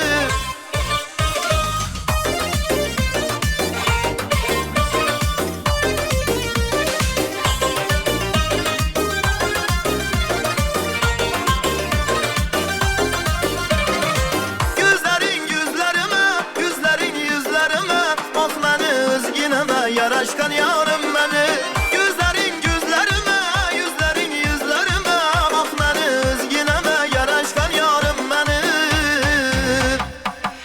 Yaraşkan yarım beni Gözlerin gözlerime Yüzlerin yüzlerime Bak beni üzgüneme Yaraşkan yarım beni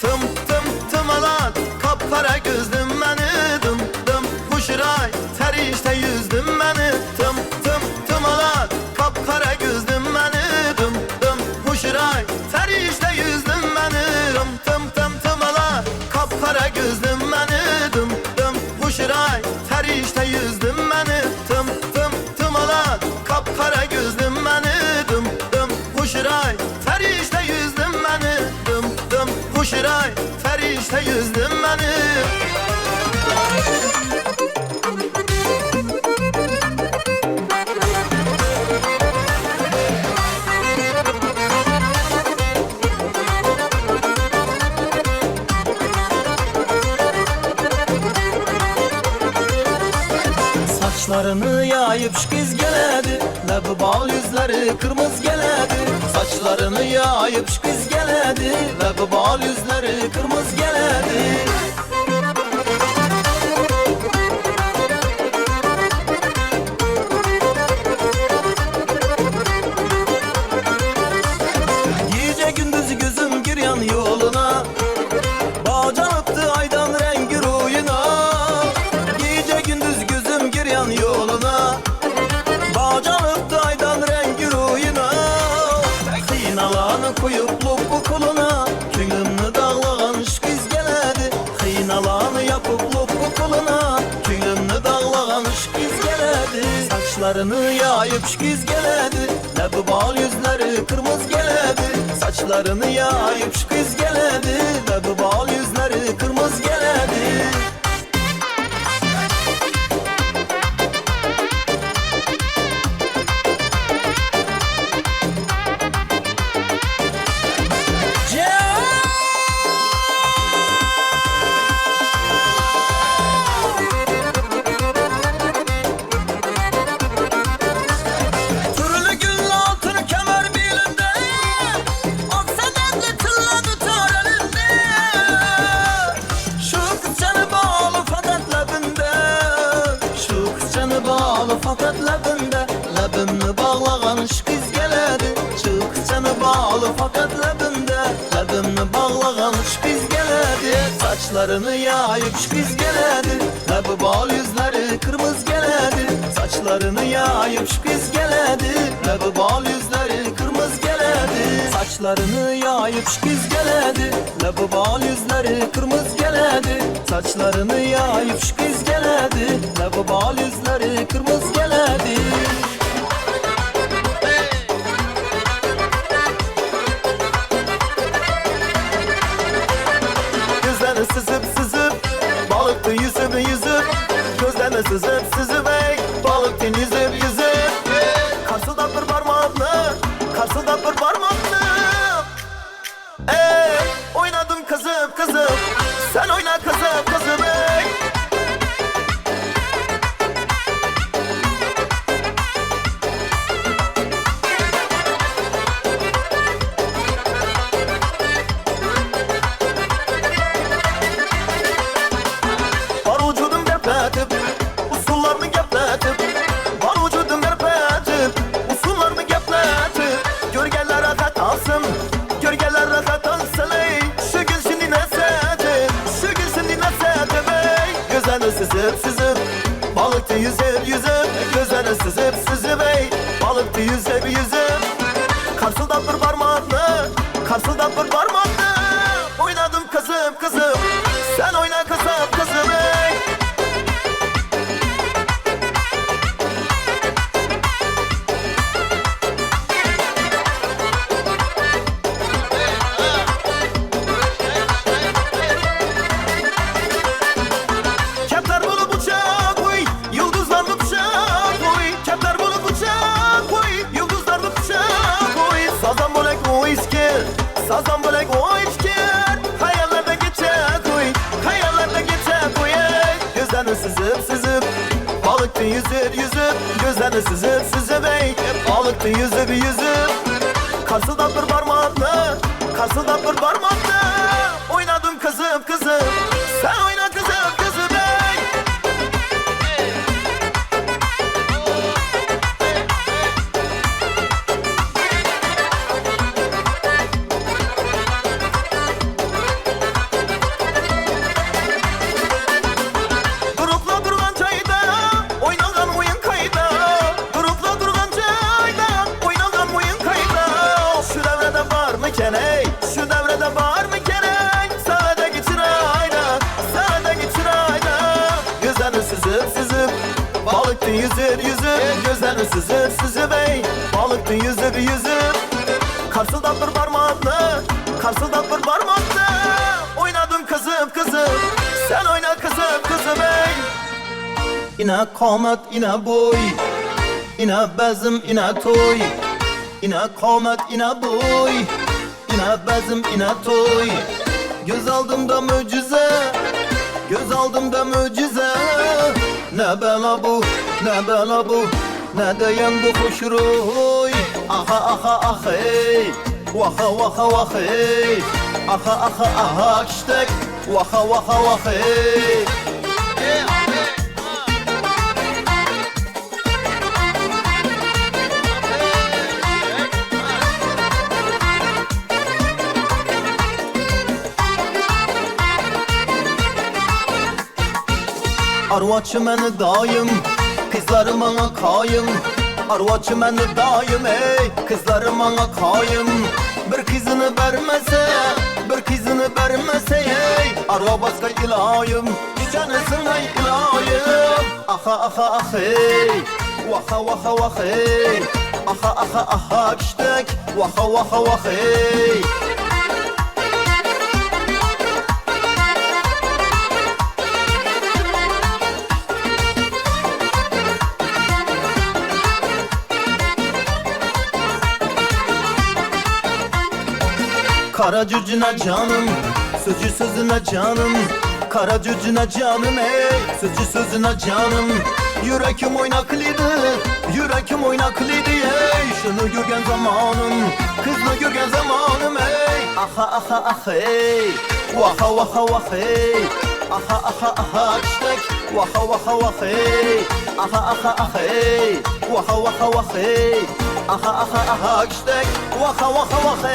Tım tım tımalat kapkara gözlüm beni Dım dım kuşray ter işte yüzdüm beni Tım tım tımalat kapkara gözlüm beni Dım dım kuşray ter işte yüzdüm beni Tım tım tım tımalat kapkara gözlüm beni Dım dım kuşray ter işte yüzdüm beni Tım tım tımalat kapkara gözlüm beni Dım dım kuşray ter işte yüzdüm beni Dım dım kuşray ter işte yüzdüm beni Saçlarını yayıp şkiz geledi Lebi bal yüzleri kırmızı geledi Saçlarını yayıp şkiz geledi Lebi bal yüzleri kırmızı geledi Gece gündüz gözüm giryan yoluna Bağcanıptı aydan rengi ruyuna Gece gündüz gözüm giryan yoluna Bağcanıptı aydan rengi ruyuna Xıynalanı koyup lupu kuluna Köngümnü dağlagan şkiz geledi Xıynalanı yapıp lupu kuluna Köngümnü dağlagan şkiz geledi Saçlarını yayıp şkiz geledi Lebi bal yüzleri kırmızı geledi Saçlarını yayıp şkiz geledi Lebi bal yüzleri kırmızı geledi fakat labimde. Labimni bağlagan şpiz geledi. Saçlarını yayıp şpiz geledi. Labı bal yüzleri kırmızı geledi. Saçlarını yayıp şpiz geledi. Labı bal yüzleri kırmızı geledi. Saçlarını yayıp şpiz geledi. Labı bal yüzleri kırmızı geledi. Saçlarını yayıp şpiz geledi. Labı bal yüzleri kırmızı geledi. Gözlerini süzüp balıktı yüzüp gözlerini süzüp ey balıktın yüzüp karşıda bir parmağını ey oynadım kızım sen oyna kızım ey. Var vücudum gerpetip usullarını gepletip var vücudum gerpetip usullarını gepletip gölgeler rahat alsın ey şu gün şimdi nesedim ey gözlerini süzüp balıktı yüzüp gözlerini süzüp ey balıktı yüzüp karşıda bir parmağını oynadım kızım sen oyna kızım ey. Kepler bulup uçak uy, yıldızlarlı uçak uy. Kepler bulup uçak uy, yıldızlarlı uçak uy. Sazan bölek o isker, hayallerde geçecek uy, gözlerini süzüp balıktı yüzüp gözlerini süzüp ey balıktı yüzüp karşıda bir parmağını oynadım kızım sen oyna kızım ey. Grupla durgan çayda oynagan oyun kayda. Grupla durgan çayda oynagan oyun kayda. Şu devrede var mı ey? Şu devrede var mı ey? Sağda geçir ayda. Gözlerini süzüp balıktı yüzüp gözlerini süzüp ey balıktı yüzüp karşıda bir parmağını oynadım kızım sen oyna kızım ey. İna kamet ina boy, ina bezim ina toy, ina kamet ina boy, ina bezim ina toy. Göz aldımda mucize, ne bela bu ne deyen bu hoş roy. Ah hey, vah hey, ah işte vah hey. Arvaçı məni dayım, kızlarım bana kayım. Arvaçı məni dayım ey, kızlarım bana kayım. Bir kızını vermese ey, arva başka ilayım. Gücenəsin ey ilayım. Ah hey, vah hey. Ah kiştek, vah hey. Kara cücüne canım, sözüne canım. Kara cücüne canım ey, sözüne canım. Yürekim oynaklıydı ey. Şunu görgen zamanım, kızını görgen zamanım ey. Ah hey, vah hey. Ah kiştek, vah hey. Ah hey, vah hey. Ah kiştek, Vaka vaka vaka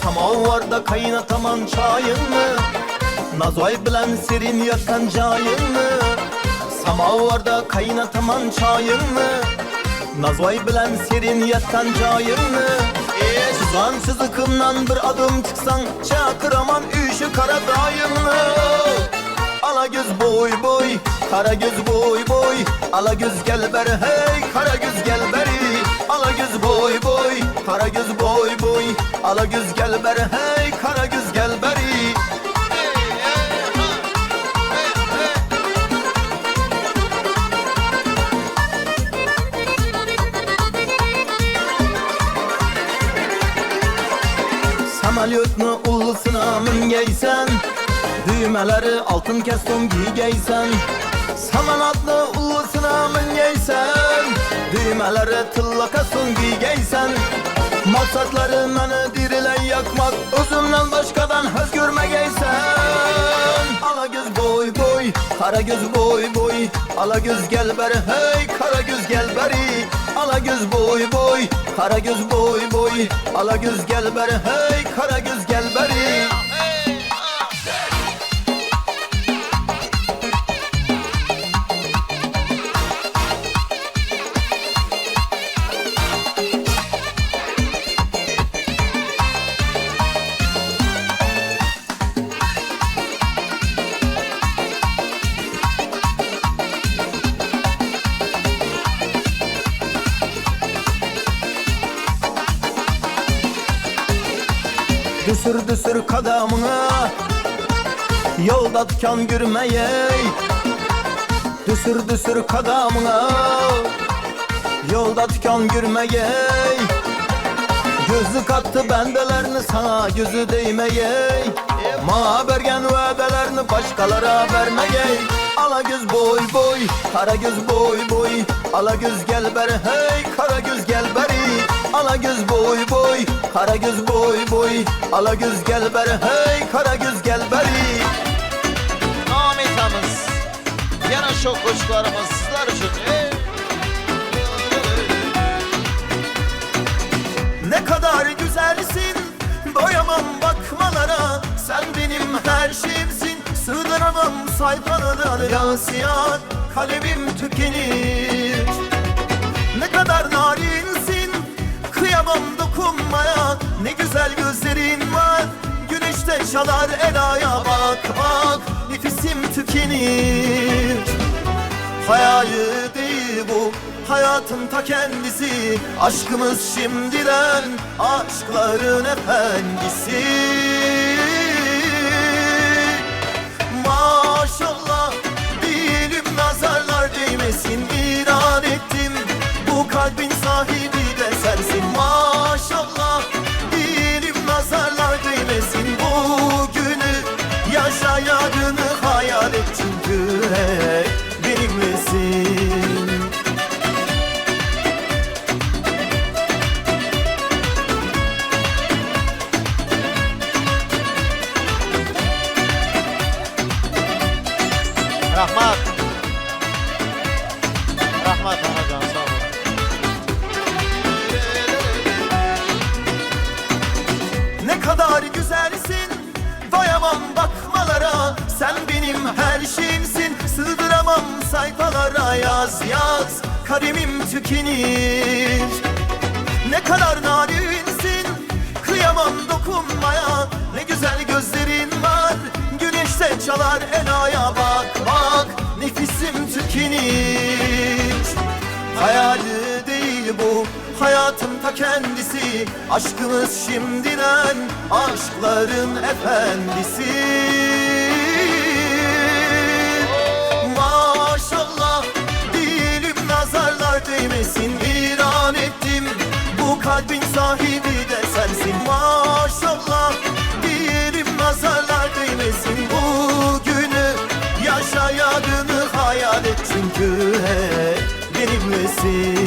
Samovarda kaynataman çayını Nazoy bilen serin yatan cayını Samovarda kaynataman çayını Nazoy bilen serin yatan cayını Sızan sızıkımdan bir adım çıksan Çakıraman üşü kara dayını Ala göz boy boy, kara göz boy boy Ala göz gel beri hey, kara göz gel beri Ala göz boy boy, kara göz boy boy Ala göz gel beri hey, kara göz gel beri Samolyotni ulusuna mingaysan Düğmeleri altın kestim giygeysen Samanatlı ulusuna mingeysen Düğmeleri tıllakasın giygeysen Maksatları meni diriley yakmak Özümden başkadan höz görmegeysen Ala göz boy boy, kara göz boy boy Ala göz gel beri hey, kara göz gel beri Ala göz boy boy, kara göz boy boy Ala göz gel beri hey, kara göz gel beri Düsür düsür kadamına Yolda dikan görmeyey Düsür düsür kadamına Yolda dikan görmeyey Gözü kattı bendelerini sana gözü değmeyey Ma bergen vədələrini başkalara vermeyey Ala göz boy boy, kara göz boy boy Ala göz gel beri hey, kara göz gel beri Ala göz boy boy, kara göz boy boy Ala göz gel beri hey, kara göz gel beri Namitamız, yana şok koşuklarımız sizler için. Ne kadar güzelsin, doyamam bakmalara Sen benim her şeyimsin, sığdıramam sayfalara Yansıyan kalemim tükenir Ne kadar narinsin, kıyamam dokunmaya Ne güzel gözlerin var, güneşte çalar elaya Bak bak, nefesim tükenir Hayali değil bu, hayatın ta kendisi Aşkımız şimdiden, aşkların efendisi Maşallah, dilim nazarlar değmesin İran ettim, bu kalbin sahibi de sensin Maşallah, dilim nazarlar değmesin Bu günü yaşayadığını hayal et çünkü hep benimlesin Rahmat. Rahmat anacan sağ ol. Ne kadar güzelsin, doyamam bakmalara Sen benim her şeyimsin, sığdıramam sayfalara Yaz yaz, kalemim tükenir Ne kadar narinsin, kıyamam dokunmaya Ne güzel gözlerin var, güneşte çalar elaya Bak bak, nefesim tükenir Hayali değil bu, hayatın ta kendisi Aşkımız şimdiden, aşkların efendisi Maşallah, dilim nazarlar değmesin İran ettim, bu kalbin sahibi de sensin Maşallah, dilim nazarlar değmesin Bu günü yaşayadığını hayal et çünkü hep benimlesin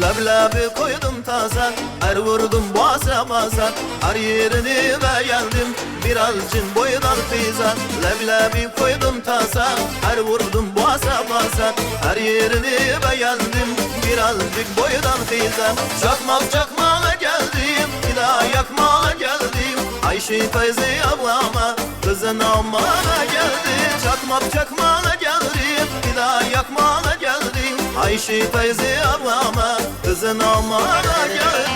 Leblebi koydum taze, Her vurdum basa basa her yerini beğendim. Birazcık boydan pizza leblebi koydum tasa. Her vurdum basa basa her yerini beğendim. Birazcık boydan pizza. Çakmak çakmağa geldim, bir daha yakmağa geldim. Ayşe teyze ablama kızın almaya geldi. Çakmak çakmağa geldim, bir daha yakmağa geldim. Ayşe teyze ablama kızın almaya geldim.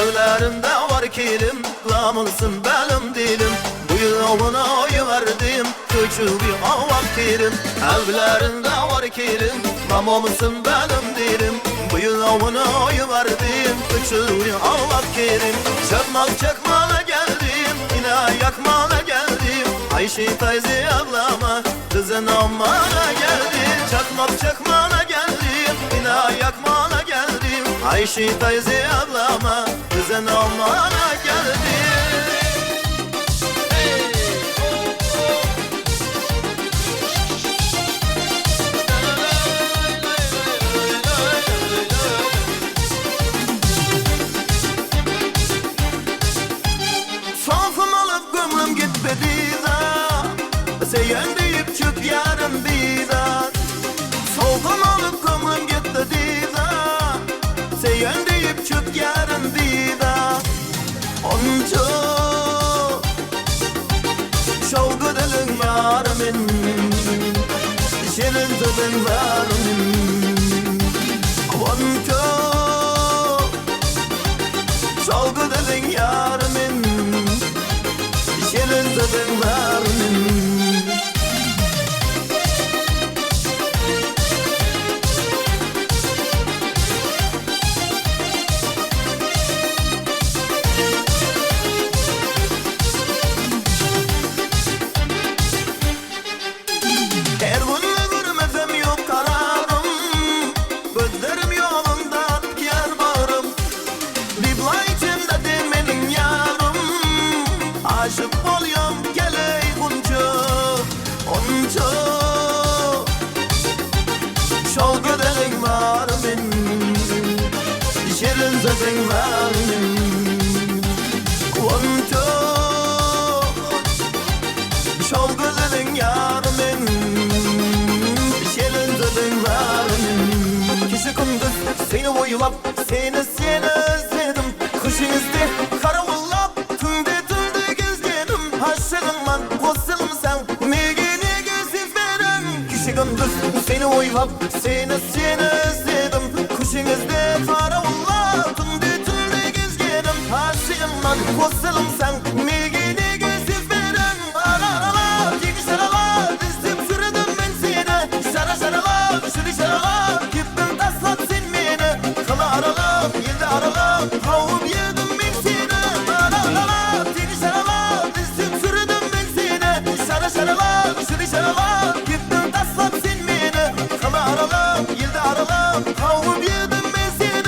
Evlerimde var kilim, klamılsın benim dilim. Bu yıl ona oy verdim, küçük bir havam kilim. Evlerinde var kilim, klamılsın benim dilim. Bu yıl ona oy verdim, küçük bir havam kilim. Çakmak çakmağına geldim, yine yakmağına geldim. Ayşe teyze ablama kızın almana geldim. Çakmak çakmağına geldim, yine yakmağına geldim. Ayşe teyze ablama kızın almana geldim. Sofum alıp gümrüm gitmedi da Seyen deyip çık yarın bir daha. Sofum alıp gümrüm gitmedi da Seyen deyip çık yarın bir daha. Onca şavgı dilin yarımın Şirin dilin varımın Onca şavgı dilin yarımın Şirin dilin varımın. Aşık olyam geley bunca onca şalgı dilin var min şirin sözün var min onca şalgı dilin yar min şirin sözün var min. Kişi gündüz seni boyulap seni özledim. Kışınızda karavullap tünde Haşırınman kosulum sen Migini gezip veren Kişi gündüz seni oylap Seni özledim. Kuşunuzda karavullar Tünde tünde gezgenim. Haşırınman kosulum sen Migini gezip veren Ararala Yeni şaralar Dizdim sürdüm ben seni Şara şaralar Şuri şaralar Gittin taslat sen beni Kala arala Yedi arala Kavum yedim ben seni Ararala Yeni şaralar Şaralar, şuri şaralar Gittin taslat sen beni Kala aralar, yılda aralar Kavum yedim ben seni.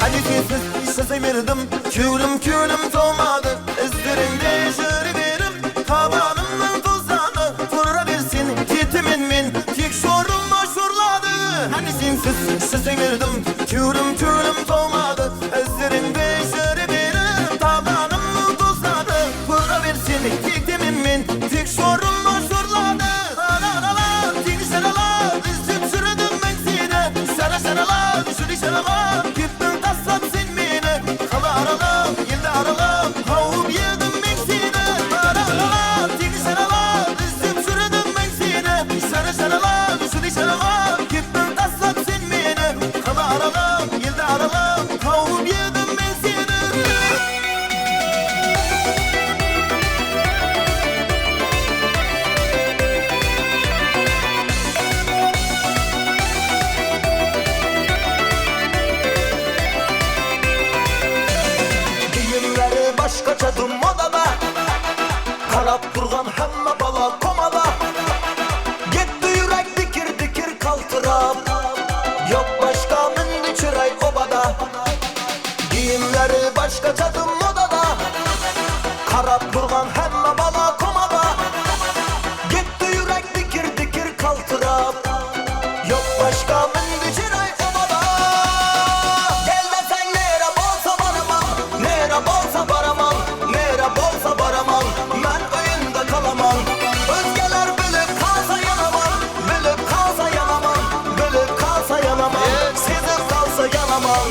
Hadi sensiz size verdim Külüm külüm dolmadı İzlerinde şöyle verim Tabanımın tuzağını Fırra versin Titimin min Tik şorum Hani sensiz size verdim Külüm külüm dolmadı Özlerinde şöyle verim Tabanım tuzladı Fırla versin Tiktimin min Tik şorum boşurladı. Ararala Tik şaralar Üzüm sürdüm ben seni Şara şaralar Şuri şaralar Gittin taslat sen beni Kala arala Yılda arala Kavum yedim ben seni. Ararala Tik şaralar Üzüm sürdüm ben seni Şara şaralar Şuri şaralar Gittin taslat sen beni Kala arala Yılda arala yaşadım modada. Karab durgan hemme bala komada. Gitti yürek dikir dikir kaltırap. Yok başka mindi ciray obada. Gel desen nere bolsa baramam, nere bolsa baramam, nere bolsa baramam. Ben oyunda kalamam. Özgeler bilip kalsa yanamam, bilip kalsa yanamam, bilip kalsa yanamam, sizip kalsa yanamam.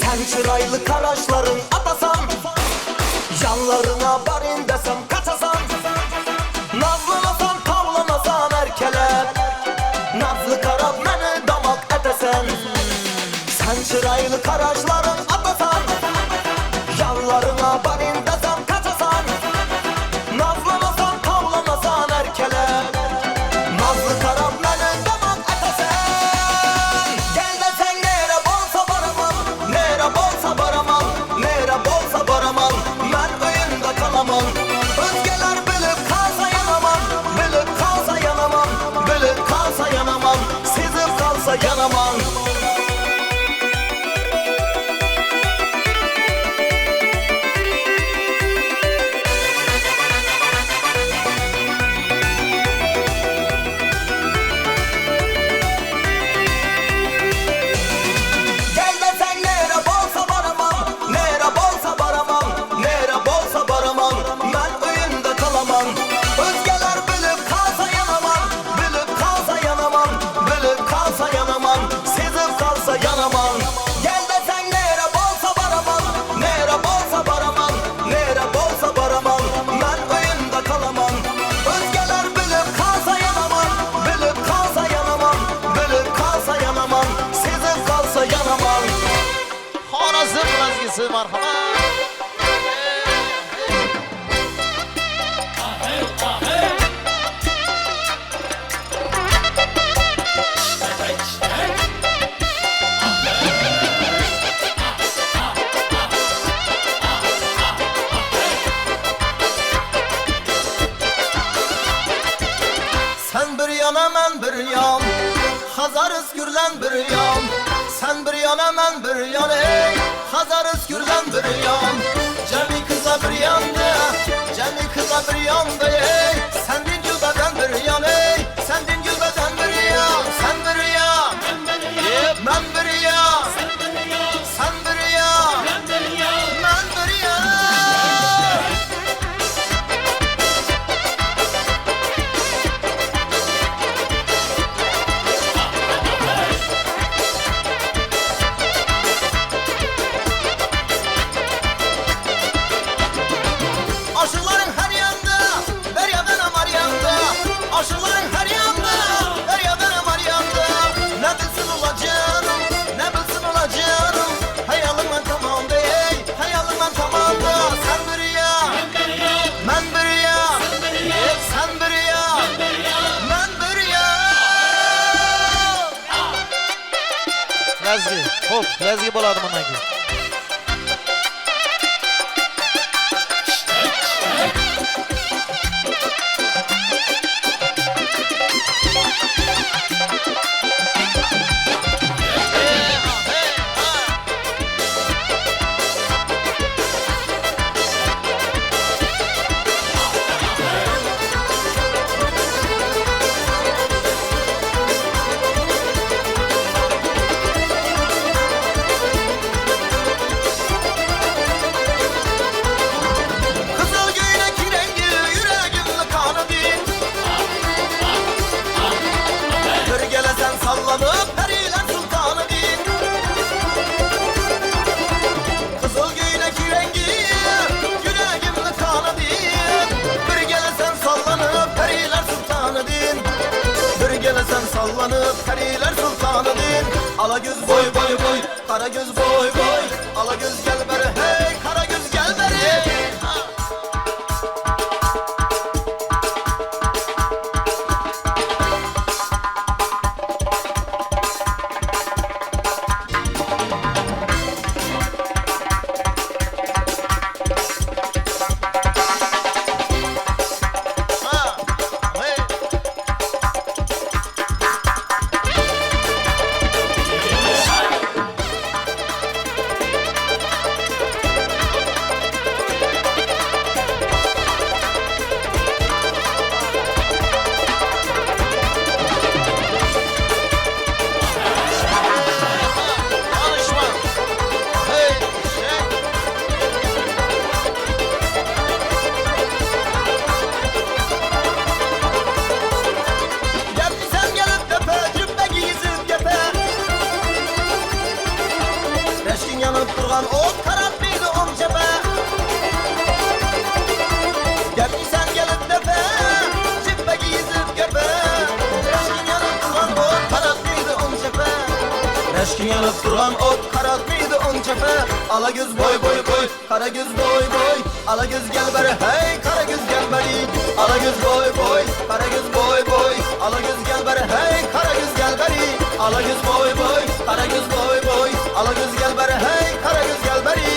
Sen çıraylı karaşların atasan, yanlarına barin desem kaçasan. Nazlanasan tavlanasan erkeler, nazlı karab məni damak etesen. Sen çıraylı karaşların atasan, yanlarına barin desem kaçasan. Nazlanasan tavlanasan erkeler, nazlı karab məni damak etesen. Gel desen nere bolsa baramam, nere bolsa baramam, nere bolsa baramam. Ben oyunda kalamam. Özgeler bilip kalsa yanamam, bilip kalsa yanamam, bilip kalsa yanamam, sizip kalsa yanamam. Gel desen nere bolsa baramam, nere bolsa baramam, nere bolsa baramam. Ben oyunda kalamam. Özgeler bilip kalsa yanamam, bilip kalsa yanamam, bilip kalsa yanamam, sizip kalsa yanamam. Gel desen nere bolsa baramam, nere bolsa baramam, nere bolsa baramam. Ben oyunda kalamam. Özgeler bilip kalsa yanamam, bilip kalsa yanamam, bilip kalsa yanamam, sizip kalsa yanamam. Xonasın razgisi marhamat. Sen bir yana men bir yan, Hazar Özgürlen bir yan. Sen bir yana men bir yan ey, Hazar Özgürlen bir yan. Cemi kıza bir yanda, Cemi kıza bir yanda ey. Sendin gülbeden bir yan ey, sendin gülbeden bir yan. Sen bir yan, ben bir yan, sen bir yan, ben bir yan. Aşıkların her yanda, her yandan amar yanda. Aşıkların her yanda, her yandan amar yanda. Ne bilsin olacağım, ne bilsin olacağım. Hayalım ben tamam değil, hayalım ben tamam da. Sen bir ya, ben bir ya, sen bir ya, ben bir ya. Lezgi, hop, lezgi boladı bundan ki. Kızıl göylek rengi yüreğimde kanı bin. Bir gelesen sallanıp periler sultanı bin. Kızıl göylek rengi yüreğimde kanı bin. Bir gelesen sallanıp periler sultanı bin. Bir gelesen sallanıp periler sultanı bin. Ala göz boy boy boy, kara göz boy boy. Ala göz gel beri hey, kara göz gel beri. Keşkin yanıp duran ot karatmıydı on çepe. Ala göz boy boy boy, kara göz boy boy. Ala göz gel beri hey, kara göz gel beri. Ala göz boy boy, kara göz boy boy. Ala göz gel beri hey, kara göz gel beri. Ala göz boy boy, kara göz boy boy. Ala göz gel beri hey, kara göz gel beri.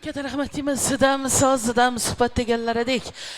Katta rahmat deymiz. Sidam, soz, sidam, suhbat deganlaridek.